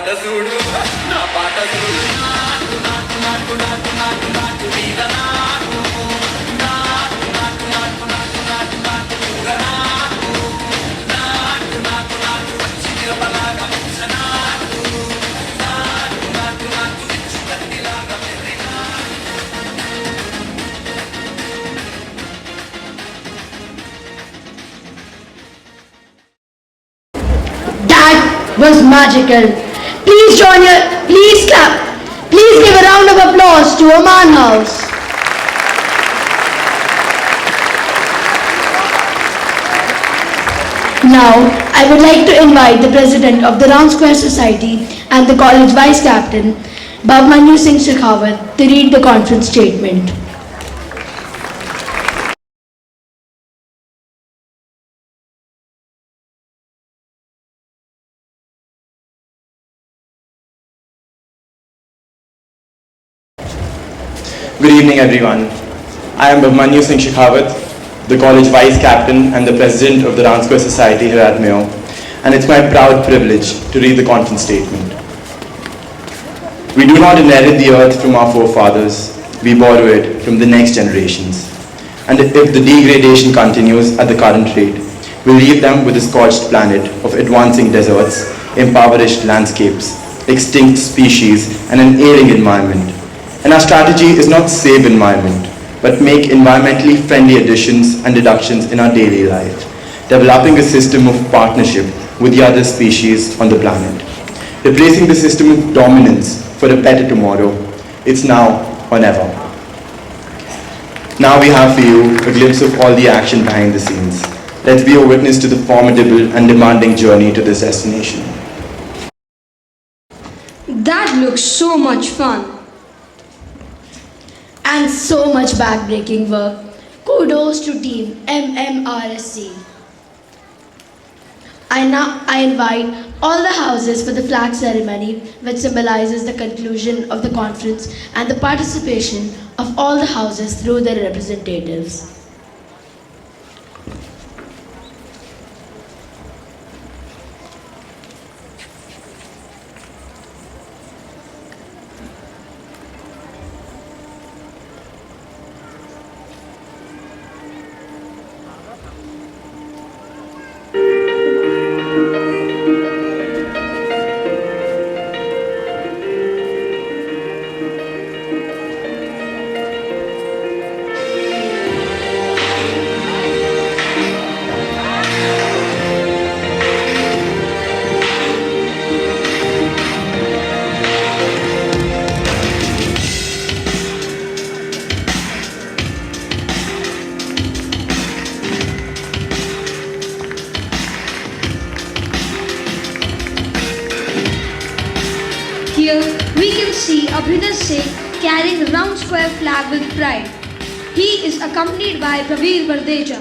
పాట చూడు నా పాట చూడు నాకు నాకు నాకు నాకు నాకు నాకు మీద నాకు నాకు నాకు నాకు నాకు నాకు నాకు చూడ నాకు నాకు నాకు నాకు వచ్చి నిలబలాగా ముచ్చ నాకు నాకు నాకు నాకు ఇచ్చు కత్తిలాగా మెర్రినా That was magical. Please clap. Please give a round of applause to Oman House. Now, I would like to invite the President of the Round Square Society and the College Vice Captain, Bhavmanu Singh Shekhawat, to read the conference statement. Good evening, everyone. I am Bhavmanu Singh Shekhawat, the college vice captain and the president of the Round Square Society here at Mayo, and it's my proud privilege to read the conference statement. We do not inherit the earth from our forefathers, we borrow it from the next generations. And if the degradation continues at the current rate, we'll leave them with a scorched planet of advancing deserts, impoverished landscapes, extinct species, and an ailing environment. And our strategy is not save environment, but make environmentally friendly additions and deductions in our daily life, developing a system of partnership with the other species on the planet. Replacing the system of dominance for a better tomorrow, it's now or never. Now we have for you a glimpse of all the action behind the scenes. Let's be a witness to the formidable and demanding journey to this destination. That looks so much fun. And so much backbreaking work. Kudos to team MMRSC. I invite all the houses for the flag ceremony, which symbolizes the conclusion of the conference and the participation of all the houses through their representatives. Here we can see Abhinder Singh carrying the round square flag with pride. He is accompanied by Praveer Bardeja.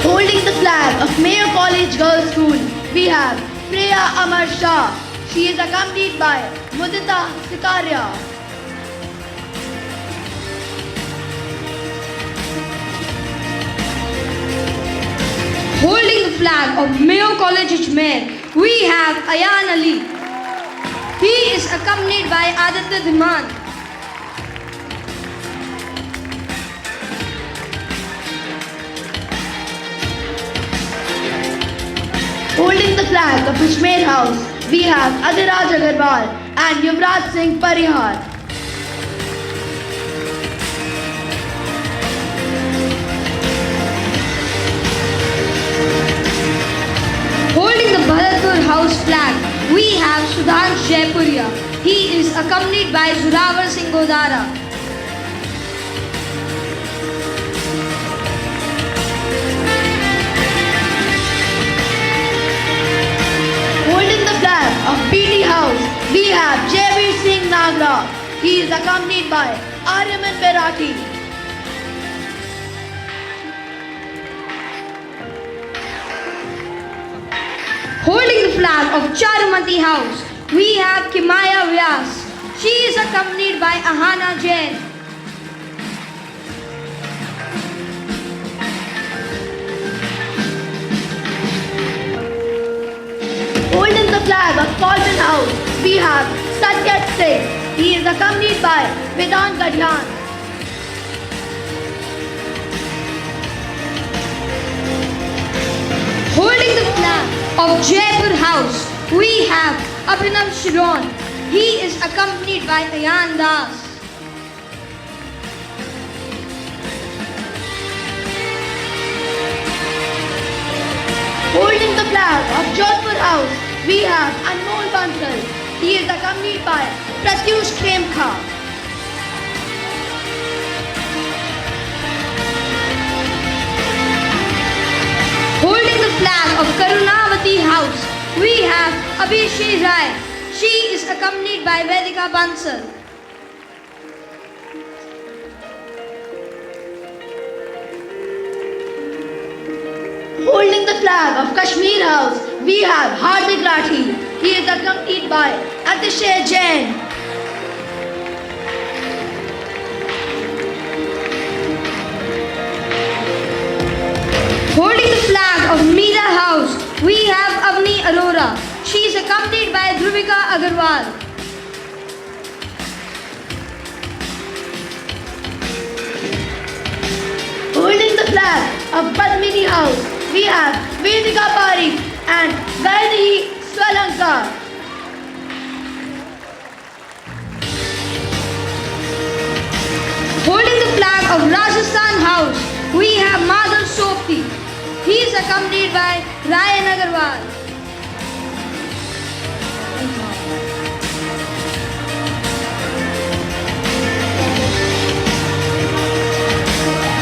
Holding the flag of Mayo College Girls' School, we have Priya Amar Shah. She is accompanied by Mudita Sikaria. Holding the flag of Mayo College Ajmer, we have Ayan Ali. He is accompanied by Aditya Dhiman. Holding the flag of Ajmer House, we have Adiraj Agarwal and Yuvraj Singh Parihar. Holding the Bharatpur House flag, we have Sudhansh Jaipuria. He is accompanied by Zoravar Singh Godara. Holding the flag of BT House, we have Jaivir Singh Nagra. He is accompanied by Aryaman Berati. Holding the flag of Charumati House, we have Kimaya Vyas. She is accompanied by Ahana Jain. flag of Colvin House, we have Satyat Singh. He is accompanied by Vedant Gadyan. Holding the flag of Jaipur House, we have Abhinav Shiron. He is accompanied by Ayan Das. Holding the flag of Jodhpur House, we have Anmol Bansal. He is accompanied by Pratyush Khemkha. Holding the flag of Karunavati House, we have Abhishek Rai. She is accompanied by Vedika Bansal. Holding the flag of Kashmir House, we have Hardik Rathi. He is accompanied by Atishay Jain. Holding the flag of Meera House, we have Avni Arora. She is accompanied by Dhruvika Agarwal. Holding the flag of Padmini House, we have Vedika Parikh and Vaidhi Swalankar. Holding the flag of Rajasthan House, we have Madhav Softi. He is accompanied by Ryan Agarwal.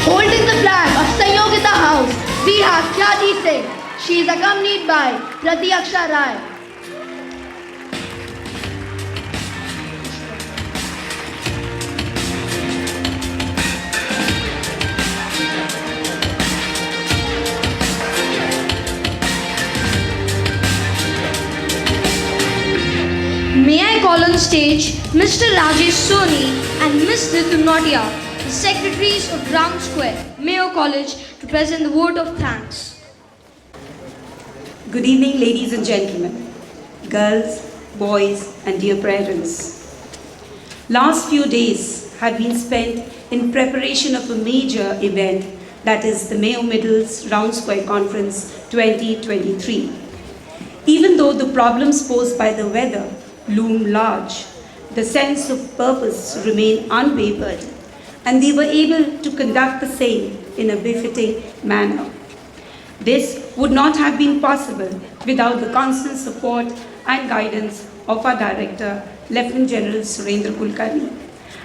Holding the flag of Sanyogita House, we have Khyati Singh. She is accompanied by Pratyaksha Rai. May I call on stage Mr. Rajesh Soni and Ms. Ritu Notia, the secretaries of Round Square, Mayo College, to present the vote of thanks. Good evening, ladies and gentlemen, girls, boys, and dear parents. Last few days have been spent in preparation of a major event, that is the Mayo Middle's Round Square Conference 2023. Even though the problems posed by the weather loom large, the sense of purpose remained unwavered, and they were able to conduct the same in a befitting manner. This would not have been possible without the constant support and guidance of our director, Lieutenant General Surendra Kulkarni.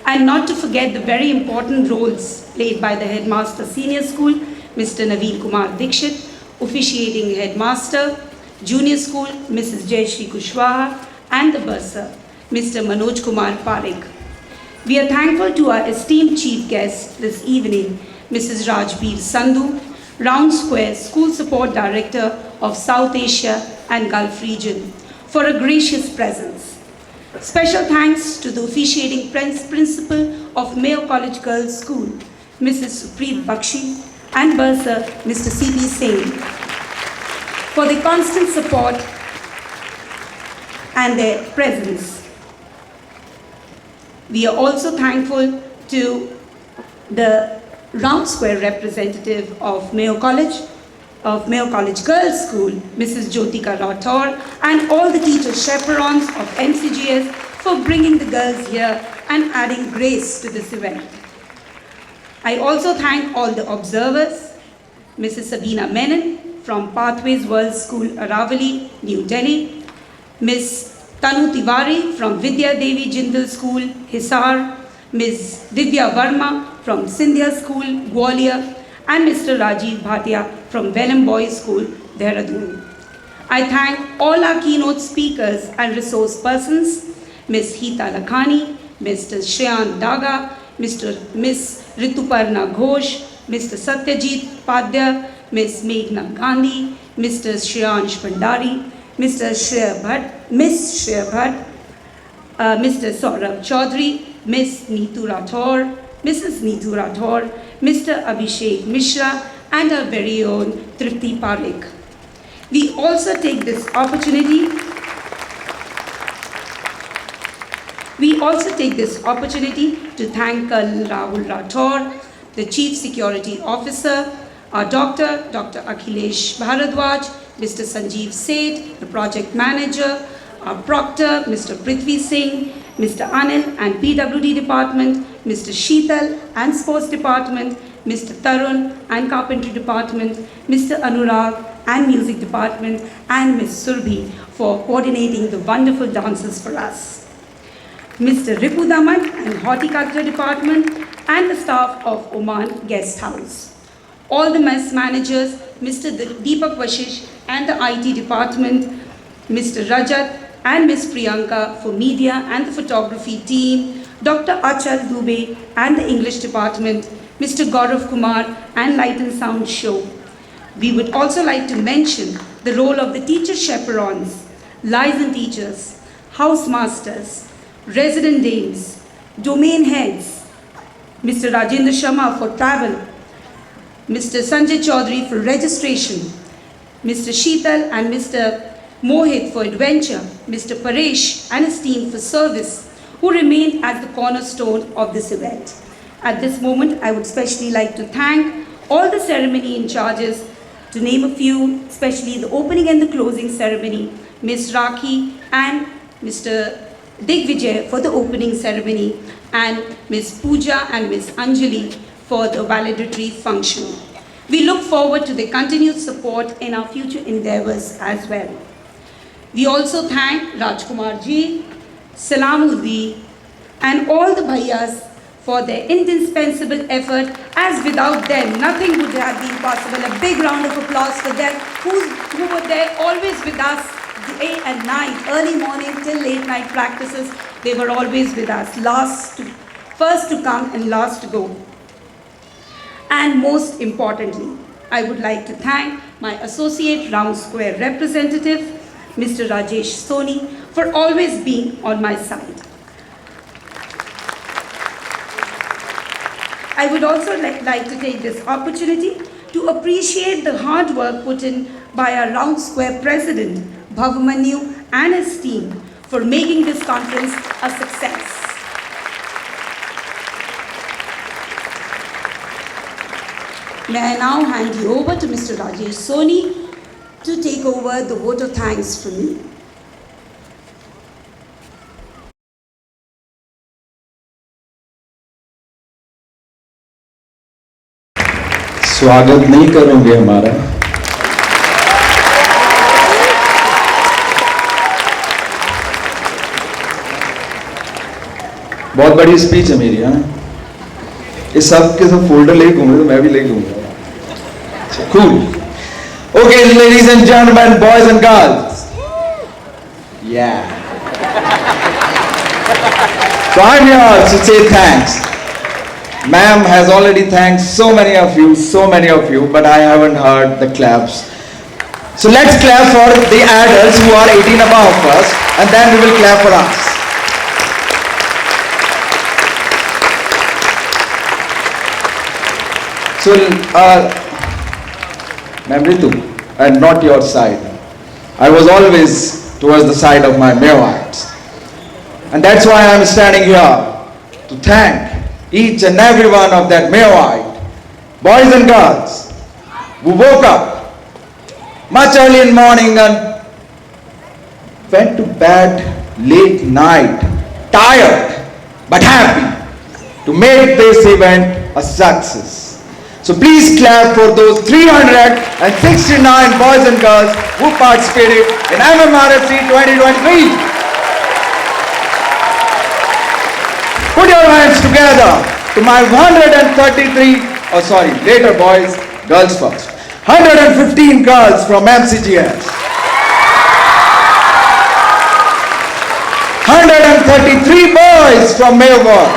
And not to forget the very important roles played by the Headmaster Senior School, Mr. Naveen Kumar Dikshit, officiating Headmaster, Junior School, Mrs. Jayashree Kushwaha, and the Bursar, Mr. Manoj Kumar Parekh. We are thankful to our esteemed chief guest this evening, Mrs. Rajbir Sandhu, Round Square School Support Director of South Asia and Gulf region, for a gracious presence. Special thanks to the officiating principal of Mayo College Girls School, Mrs. Supreet Bakshi, and Bursar, Mr. C.P. Singh, for the constant support and their presence. We are also thankful to the Round Square representative of Mayo College Girls School, Mrs. Jyotika Rathore, and all the teacher chaperones of MCGS for bringing the girls here and adding grace to this event. I also thank all the observers, Mrs. Sabina Menon from Pathways World School, Aravali, New Delhi, Ms. Tanu Tiwari from Vidya Devi Jindal School, Hisar, Ms. Divya Verma from Sindhya School, Gwalior, and Mr. Rajiv Bhatia from Vellum Boys School, Dehradun. I thank all our keynote speakers and resource persons, Ms. Hita Lakhani, Mr. Shreyan Daga, Ms. Rituparna Ghosh, Mr. Satyajit Padya, Ms. Meghna Gandhi, Mr. Shreyansh Bhandari, Mr. Shreya Bhatt, Ms. Shreya Bhatt, Mr. Saurabh Chaudhary, Ms. Neetu Rathore, Mrs. Neetu Rathore, Mr. Abhishek Mishra, and our very own Tripti Parekh. We also take this opportunity We also take this opportunity to thank Colonel Rahul Rathore, the Chief Security Officer, our Dr. Akhilesh Bharadwaj, Mr. Sanjeev Seth, the Project Manager, our Proctor, Mr. Prithvi Singh, Mr. Anil and PWD Department, Mr. Sheetal and Sports Department, Mr. Tarun and Carpentry Department, Mr. Anurag and Music Department, and Ms. Surbhi for coordinating the wonderful dances for us. Mr. Ripu Daman and Horticulture Department and the staff of Oman Guest House. All the mess managers, Mr. Deepak Vashish and the IT Department, Mr. Rajat and Ms. Priyanka for media and the photography team, Dr. Achal Dubey and the English Department, Mr. Gaurav Kumar and Light and Sound Show. We would also like to mention the role of the teacher chaperones, liaison teachers, house masters, resident dames, domain heads, Mr. Rajendra Sharma for travel, Mr. Sanjay Chaudhary for registration, Mr. Sheetal and Mr. Mohit for adventure, Mr. Paresh and his team for service, who remained as the cornerstone of this event. At this moment, I would especially like to thank all the ceremony in charges, to name a few, especially the opening and the closing ceremony, Ms. Rakhi and Mr. Digvijay for the opening ceremony, and Ms. Pooja and Ms. Anjali for the valedictory function. We look forward to their continued support in our future endeavors as well. We also thank Rajkumar ji, Salamuddin, and all the bhaiyas for their indispensable effort, as without them, nothing would have been possible. A big round of applause for them, who were there always with us day and night, early morning till late night practices. They were always with us, first to come and last to go. And most importantly, I would like to thank my associate Round Square representative, Mr. Rajesh Soni, for always being on my side. I would also like to take this opportunity to appreciate the hard work put in by our Round Square president, Bhavamanu, and his team for making this conference a success. May I now hand you over to Mr. Rajesh Soni to take over the vote of thanks from me. स्वागत नहीं करोगे हमारा? बहुत बड़ी speech है मेरी, हाँ? इस सब के सब फोल्डर ले घूमे तो मैं भी ले घूमूंगा. Cool. Okay, ladies and gentlemen, boys and girls. Yeah. So I'm here to say thanks. Ma'am has already thanked so many of you, but I haven't heard the claps. So let's clap for the adults who are 18 above first, and then we will clap for us. So, Ma'am Ritu, and not your side. I was always towards the side of my Mayoites. And that's why I'm standing here to thank each and every one of that Mayoite, boys and girls, who woke up much early in the morning and went to bed late night, tired but happy to make this event a success. So please clap for those 369 boys and girls who participated in MMRSC 2023. Put your hands together to my 133, boys, girls first. 115 girls from MCGS. 133 boys from Mayor.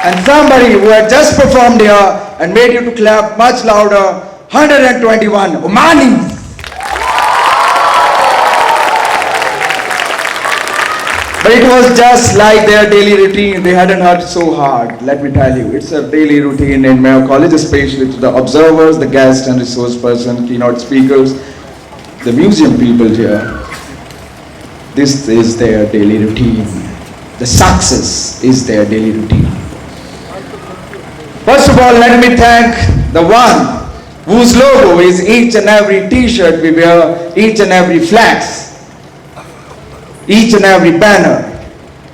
And somebody who had just performed here and made you to clap much louder, 121 Omanis. But it was just like their daily routine. They hadn't worked so hard. Let me tell you, it's a daily routine in Mayo College, especially to the observers, the guests and resource person, keynote speakers, the museum people here. This is their daily routine. The success is their daily routine. First of all, let me thank the one whose logo is each and every t-shirt we wear, each and every flex, each and every banner.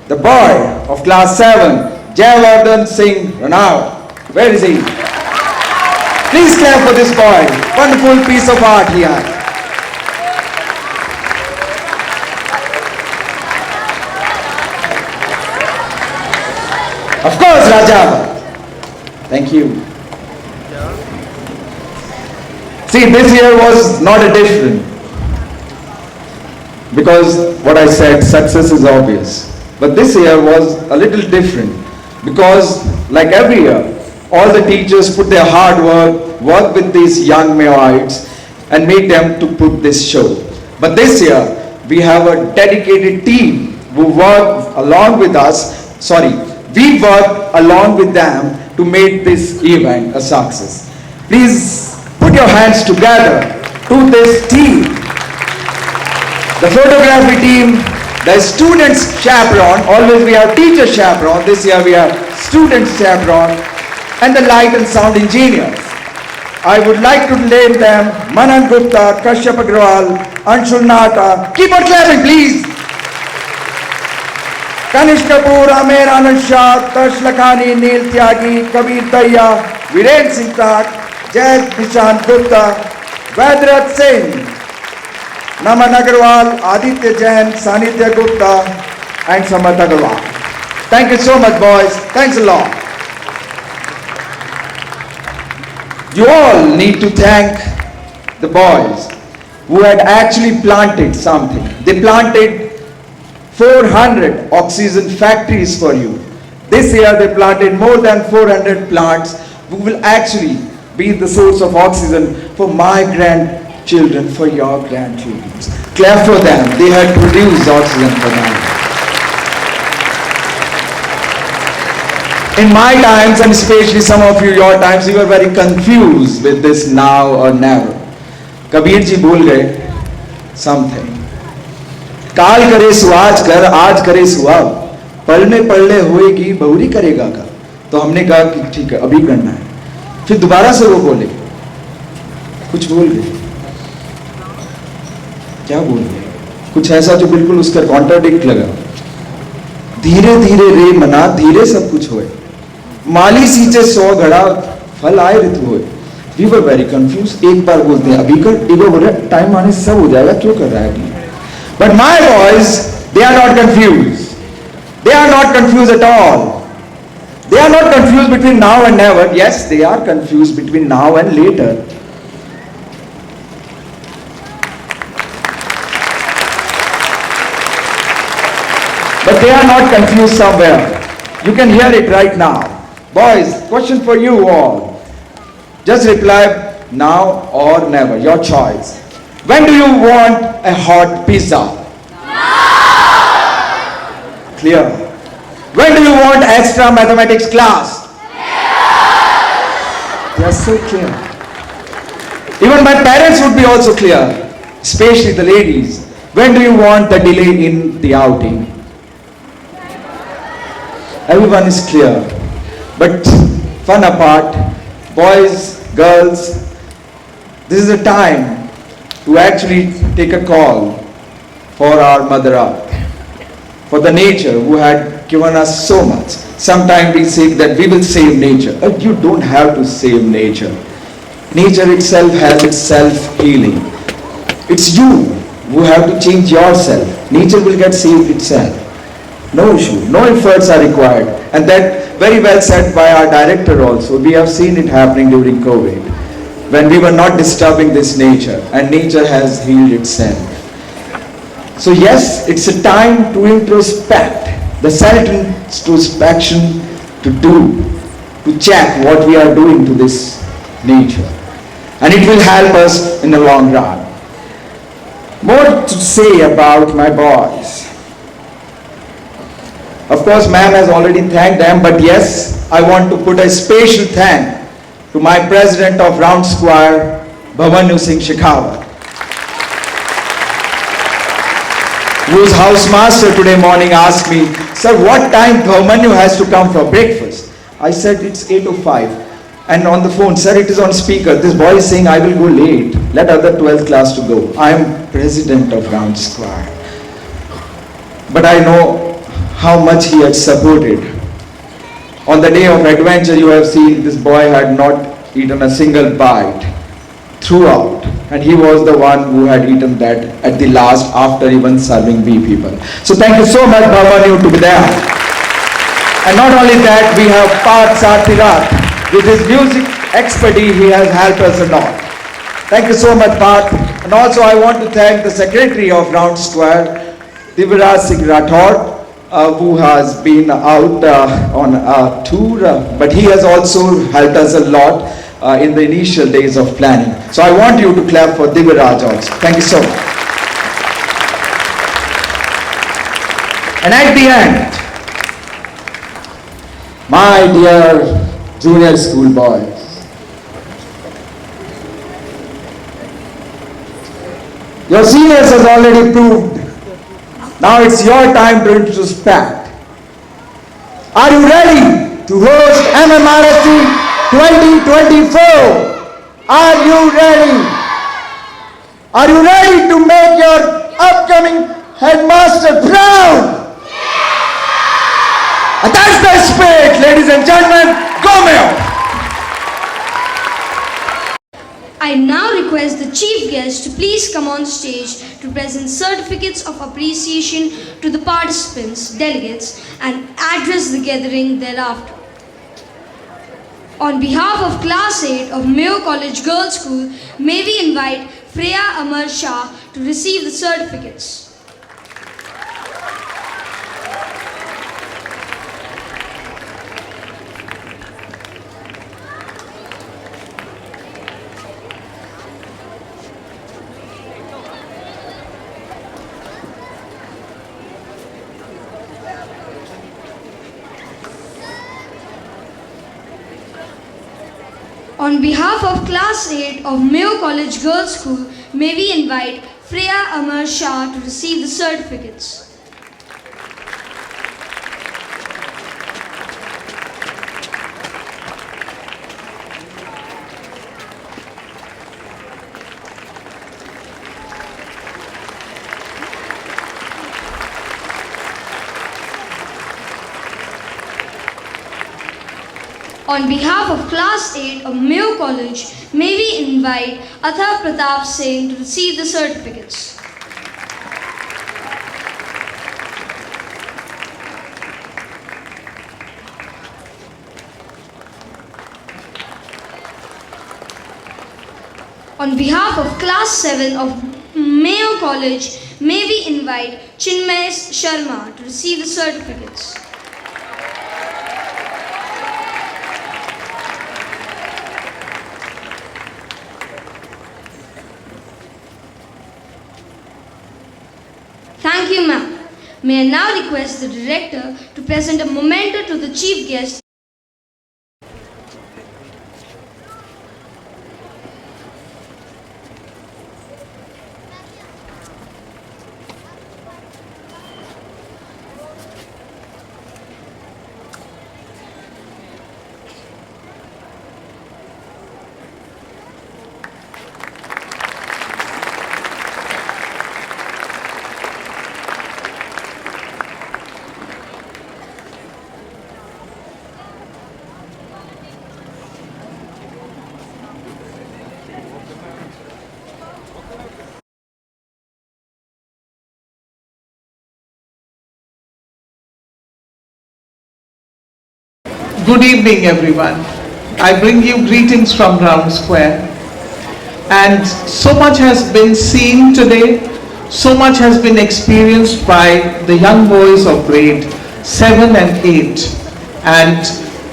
The boy of class 7, Jayavardhan Singh Ranao. Where is he? Please clap for this boy. Wonderful piece of art he has. Of course, Raja. Thank you. See, this year was not a different. Because what I said, success is obvious. But this year was a little different. Because like every year, all the teachers put their hard work with these young Mayoites and made them to put this show. But this year, we have a dedicated team who work along with us. We work along with them to make this event a success. Please put your hands together to this team. The photography team, the students chaperone, always we have teacher chaperone, this year we have students chaperone, and the light and sound engineers. I would like to name them Manan Gupta, Kashyap Agrawal, Anshul Nata. Keep on clapping, please. Kanish Kapoor, Amer Anand Shah, Tarsh Lakhani, Neil Tyagi, Kabir Daya, Viren Singh Tak, Jai Nishan Gupta, Vedrat Singh, Naman Agarwal, Aditya Jain, Sanitya Gupta, and Samat Agarwal. Thank you so much, boys. Thanks a lot. You all need to thank the boys who had actually planted something. They planted 400 oxygen factories for you. This year they planted more than 400 plants who will actually be the source of oxygen for my grandchildren, for your grandchildren. Clap for them. They had produced oxygen for them. In my times, and especially some of you, your times, you were very confused with this now or never. Kabir ji bhul gaye something. काल करे सुआज कर, आज करे सुआब, पलने पलने होएगी बहुरी करेगा का. तो हमने कहा कि ठीक है, अभी करना है. फिर दोबारा से वो बोले, कुछ बोल गए. क्या बोल गए? कुछ ऐसा जो बिल्कुल उसका कॉन्ट्राडिक्ट लगा. धीरे धीरे रे मना, धीरे सब कुछ होए. माली सींचे 100 घड़ा, फल आए ऋतु होए. We were very confused. एक बार बोलते हैं अभी कर, एक बार बोल रहे टाइम आने से सब हो जाएगा, क्यों कर रहा है अभी? But my boys, they are not confused. They are not confused at all. They are not confused between now and never. Yes, they are confused between now and later. But they are not confused somewhere. You can hear it right now. Boys, question for you all. Just reply now or never, your choice. When do you want a hot pizza? Clear. When do you want extra mathematics class? They are so clear. Even my parents would be also clear, especially the ladies. When do you want the delay in the outing? Everyone is clear. But fun apart, boys, girls, this is a time to actually take a call for our Mother Earth, for the nature who had given us so much. Sometimes we say that we will save nature. But you don't have to save nature. Nature itself has its self-healing. It's you who have to change yourself. Nature will get saved itself. No issue, no efforts are required. And that very well said by our director also. We have seen it happening during COVID, when we were not disturbing this nature, and nature has healed itself. So yes, it's a time to introspect, the self-introspection to check what we are doing to this nature. And it will help us in the long run. More to say about my boys. Of course, ma'am has already thanked them, but yes, I want to put a special thank to my president of Round Square, Bhavanu Singh Shekhawat. whose housemaster today morning asked me, "Sir, what time Bhamanyu has to come for breakfast?" I said, "It's 8:05. And on the phone, "Sir, it is on speaker. This boy is saying I will go late. Let other 12th class to go. I am president of Round Square." But I know how much he had supported. On the day of adventure, you have seen this boy had not eaten a single bite throughout. And he was the one who had eaten that at the last after even serving we people. So thank you so much, Bhavanyu, to be there. And not only that, we have Parth Sarthirat. With his music expertise, he has helped us a lot. Thank you so much, Parth. And also I want to thank the secretary of Round Square, Divraj Singh Rathod, who has been out on a tour, but he has also helped us a lot in the initial days of planning. So I want you to clap for Divraj also. Thank you so much. And at the end, my dear junior school boys, your seniors has already proved. Now it's your time to introspect. Are you ready to host MMRSC 2024? Are you ready? Are you ready to make your upcoming headmaster proud? And that's the spirit, ladies and gentlemen. Go Mayo! I now request the chief guest to please come on stage to present certificates of appreciation to the participants, delegates, and address the gathering thereafter. On behalf of Class 8 of Mayo College Girls School, may we invite Freya Amar Shah to receive the certificates. On behalf of Class 8 of Mayo College Girls School, may we invite Freya Amar Shah to receive the certificates. On behalf of Class 8 of Mayo College, may we invite Atha Pratap Singh to receive the certificates. On behalf of Class 7 of Mayo College, may we invite Chinmay Sharma to receive the certificates. Thank you, ma'am. May I now request the director to present a memento to the chief guest. Good evening, everyone. I bring you greetings from Round Square. And so much has been seen today, so much has been experienced by the young boys of grade 7 and 8. And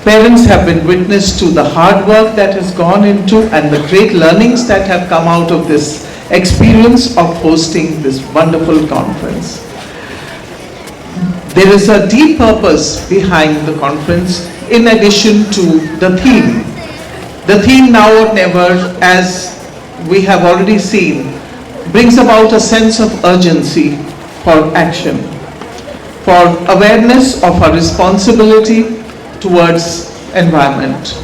parents have been witness to the hard work that has gone into and the great learnings that have come out of this experience of hosting this wonderful conference. There is a deep purpose behind the conference in addition to the theme. The theme now or never, as we have already seen, brings about a sense of urgency, for action, for awareness of our responsibility towards environment.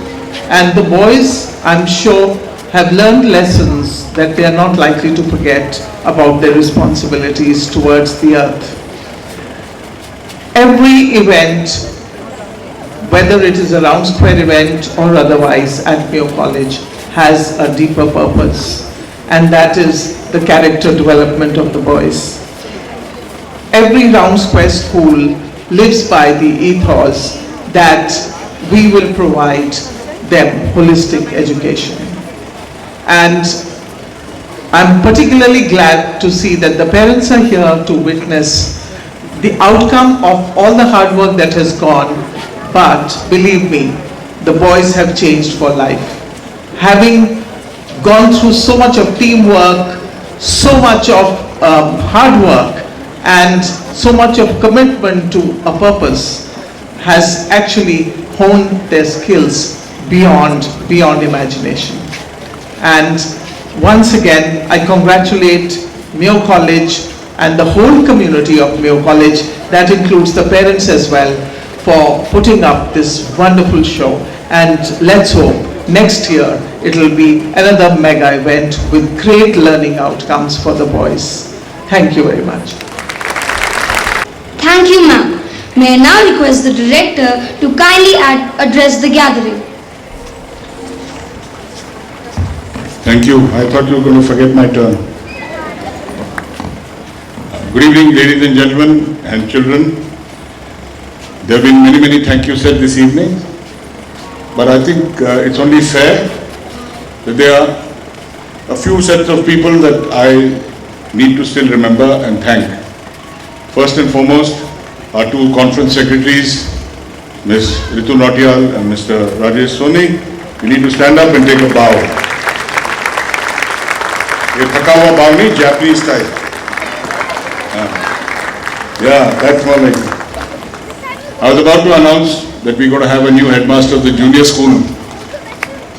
And the boys, I'm sure, have learned lessons that they are not likely to forget about their responsibilities towards the earth. Every event, whether it is a round square event or otherwise at Mayo College, has a deeper purpose, and that is the character development of the boys. Every round square school lives by the ethos that we will provide them holistic education. And I'm particularly glad to see that the parents are here to witness the outcome of all the hard work that has gone. But believe me, the boys have changed for life. Having gone through so much of teamwork, so much of hard work, and so much of commitment to a purpose, has actually honed their skills beyond imagination. And once again, I congratulate Mayo College and the whole community of Mayo College, that includes the parents as well, for putting up this wonderful show. And let's hope next year it will be another mega event with great learning outcomes for the boys. Thank you very much. Thank you, ma'am. May I now request the director to kindly address the gathering. Thank you. I thought you were going to forget my turn. Good evening, ladies and gentlemen and children. There have been many thank you said this evening, but I think it's only fair that there are a few sets of people that I need to still remember and thank. First and foremost, our two conference secretaries, Ms. Ritu Nautiyal and Mr. Rajesh Soni. You need to stand up and take a bow. ये थका हुआ bow नहीं, Japanese style. Yeah, that's more like it. I was about to announce that we're going to have a new headmaster of the junior school,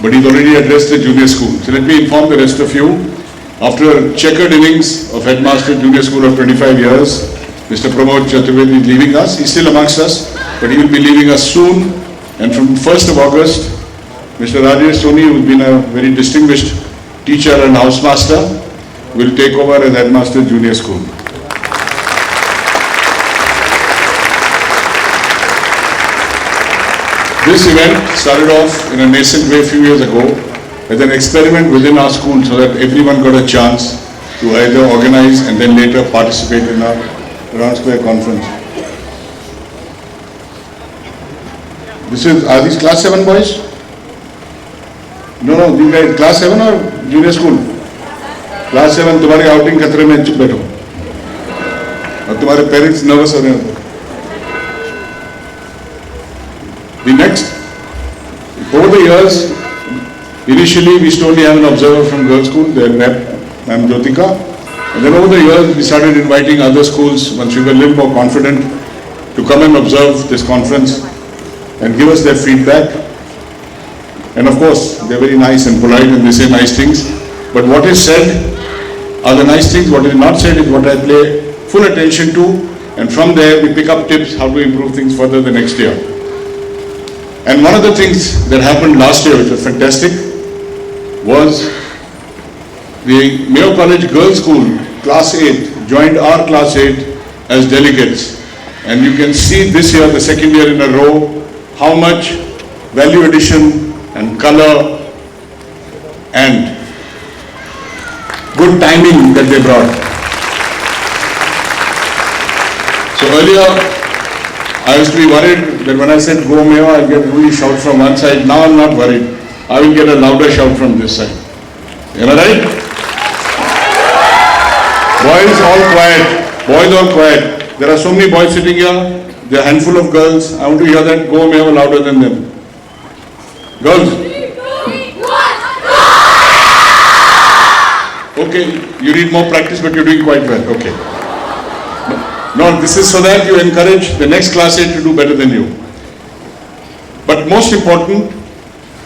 but he's already addressed the junior school. So let me inform the rest of you. After a checkered innings of headmaster junior school of 25 years, Mr. Pramod Chaturvedi is leaving us. He's still amongst us, but he will be leaving us soon. And from 1st of August, Mr. Rajesh Soni, who's been a very distinguished teacher and housemaster, will take over as headmaster junior school. This event started off in a nascent way a few years ago as an experiment within our school so that everyone got a chance to either organize and then later participate in our Round Square conference. Are these class 7 boys? No, these guys class 7 or junior school? Class 7, तुम्हारी outing खतरे में, चुप बैठो. और तुम्हारे parents nervous हो रहे हैं. The next, over the years, initially we used to only have an observer from girls' school, then Ma'am Jyotika, and then over the years we started inviting other schools once we were a little more confident to come and observe this conference and give us their feedback. And of course, they're very nice and polite and they say nice things, but what is said are the nice things, what is not said is what I pay full attention to, and from there we pick up tips how to improve things further the next year. And one of the things that happened last year, which was fantastic, was the Mayo College Girls' School, Class 8, joined our Class 8 as delegates. And you can see this year, the second year in a row, how much value addition and color and good timing that they brought. So earlier, I used to be worried that when I said go Mayo, I'll get really shout from one side. Now I'm not worried. I will get a louder shout from this side. Am I right? Boys all quiet. Boys all quiet. There are so many boys sitting here. There are a handful of girls. I want to hear that go Mayo louder than them. Girls. Okay, you need more practice, but you're doing quite well. Okay. No, this is so that you encourage the next class 8 to do better than you. But most important,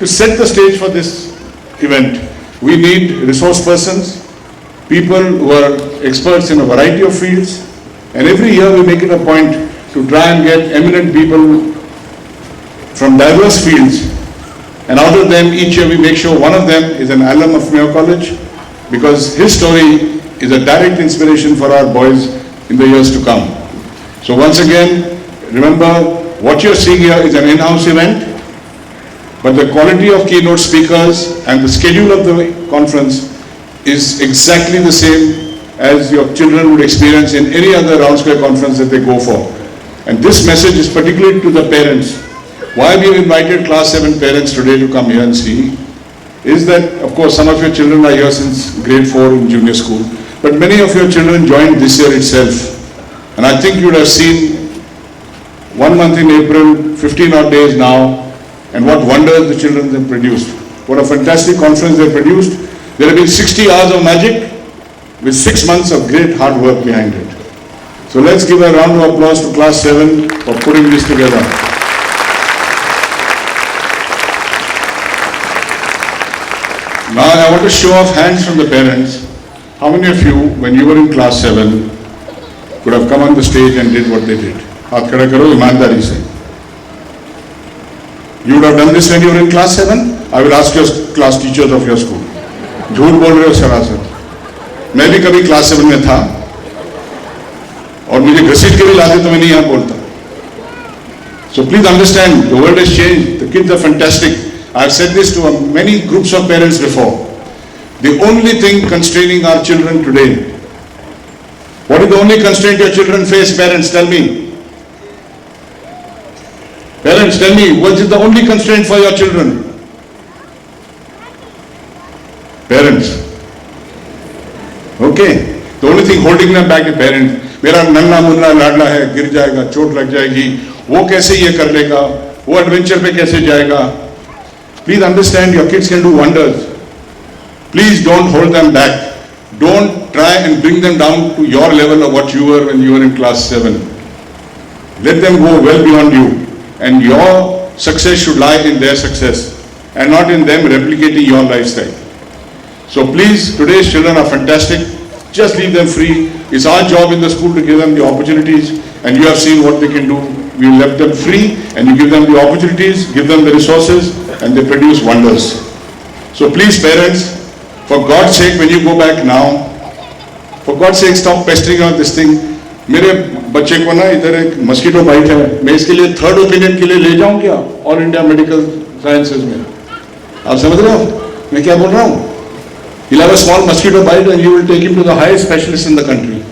to set the stage for this event, we need resource persons, people who are experts in a variety of fields, And every year we make it a point to try and get eminent people from diverse fields. And out of them, each year we make sure one of them is an alum of Mayo College, because his story is a direct inspiration for our boys in the years to come. So once again, remember, what you're seeing here is an in-house event, but the quality of keynote speakers and the schedule of the conference is exactly the same as your children would experience in any other Round Square conference that they go for. And this message is particularly to the parents. Why we have invited class 7 parents today to come here and see is that, of course, some of your children are here since grade 4 in junior school, but many of your children joined this year itself. And I think you would have seen 1 month in April, 15 odd days now, and what wonders the children have produced. What a fantastic conference they produced. There have been 60 hours of magic with 6 months of great hard work behind it. So let's give a round of applause to class 7 for putting this together. Now I want to show off hands from the parents. How many of you, when you were in class 7, could have come on the stage and did what they did? Haath khada karo, imandari se. You would have done this when you were in class 7? I will ask your class teachers of your school. झूठ बोल रहे हो सरासर. मैं भी कभी class 7 में था और मुझे घसीट के भी लाते तो मैं नहीं यहाँ बोलता. So please understand, the world has changed. The kids are fantastic. I have said this to many groups of parents before. The only thing constraining our children today, what is the only constraint your children face? Parents, tell me. Parents, tell me, what is the only constraint for your children? Parents. Okay. The only thing holding them back is parents. मेरा नन्ना मुन्ना लाडला है, गिर जाएगा, चोट लग जाएगी, वो कैसे ये कर लेगा, वो एडवेंचर पे कैसे जाएगा. Please understand, your kids can do wonders. Please don't hold them back. Don't try and bring them down to your level of what you were when you were in class 7. Let them go well beyond you. And your success should lie in their success and not in them replicating your lifestyle. So please, today's children are fantastic. Just leave them free. It's our job in the school to give them the opportunities, and you have seen what they can do. We left them free, and you give them the opportunities, give them the resources, and they produce wonders. So please, parents, for God's sake, when you go back now, for God's sake, stop pestering on this thing. मेरे बच्चे को ना इधर एक mosquito bite है, मैं इसके लिए थर्ड ओपिनियन के लिए ले जाऊं क्या ऑल इंडिया मेडिकल साइंसेज में? आप समझ रहे हो मैं क्या बोल रहा हूँ? He'll have a small mosquito bite and you will take him to the highest specialist in the country.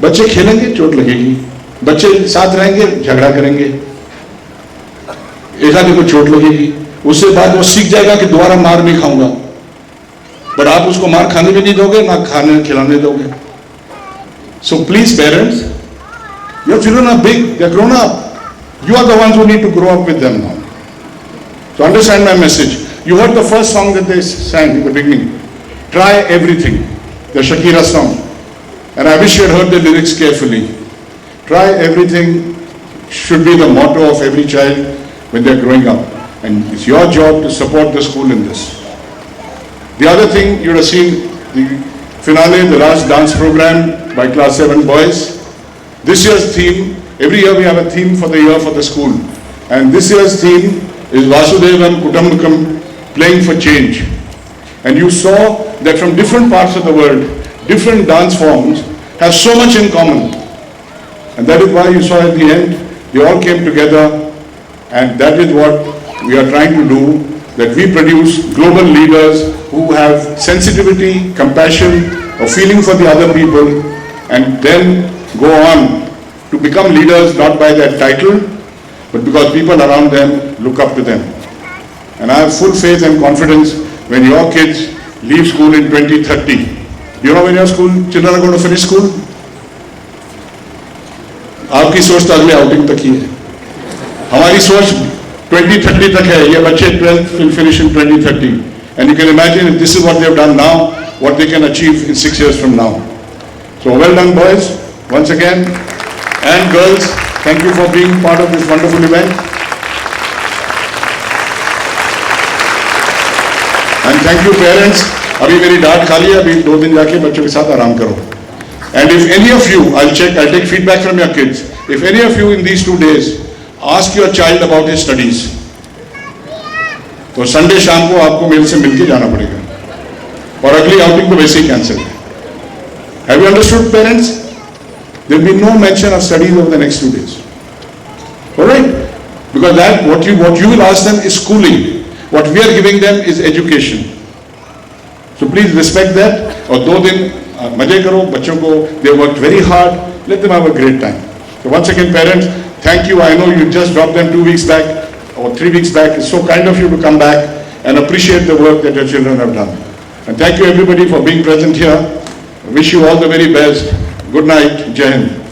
बच्चे खेलेंगे चोट लगेगी, बच्चे साथ रहेंगे झगड़ा करेंगे, एक आदमी को चोट लगेगी, उससे बाद वो सीख जाएगा कि दोबारा मार नहीं खाऊंगा. बट आप उसको मार खाने भी नहीं दोगे ना खाने खिलाने दोगे. So please, parents, your children are big, they are grown up. You are the ones who need to grow up with them now. So understand my message. You heard the first song that they sang in the beginning. Try everything. The Shakira song. And I wish you had heard the lyrics carefully. Try everything should be the motto of every child when they are growing up. And it's your job to support the school in this. The other thing, you would have seen the finale, the last dance program by class 7 boys. This year's theme, every year we have a theme for the year for the school. And this year's theme is Vasudevam Kutumbakam, playing for change. And you saw that from different parts of the world, different dance forms have so much in common. And that is why you saw at the end, they all came together, and that is what we are trying to do, that we produce global leaders who have sensitivity, compassion, a feeling for the other people, and then go on to become leaders not by their title, but because people around them look up to them. And I have full faith and confidence when your kids leave school in 2030. You know when your school children are going to finish school? आपकी सोच तो अगले outing तक ही है. हमारी सोच 2030 तक है. ये बच्चे 12th will finish in 2030. And you can imagine if this is what they have done now, what they can achieve in 6 years from now. So well done, boys, once again, and girls. Thank you for being part of this wonderful event. And thank you, parents. अभी मेरी डांट खा ली है, अभी 2 दिन जाके बच्चों के साथ आराम करो. And if any of you, I'll take feedback from your kids. If any of you in these 2 days ask your child about his studies, तो संडे शाम को आपको मेरे से मिलके जाना पड़ेगा और अगली आउटिंग तो वैसे ही कैंसिल है. Have you understood, parents? There will be no mention of studies over the next 2 days. All right? Because that what you will ask them is schooling. What we are giving them is education. So please respect that. और 2 दिन मजे करो बच्चों को. They worked very hard. Let them have a great time. So once again, parents, thank you. I know you just dropped them 2 weeks back or 3 weeks back. It's so kind of you to come back and appreciate the work that your children have done. And thank you everybody for being present here. Wish you all the very best. Good night. Jai Hind.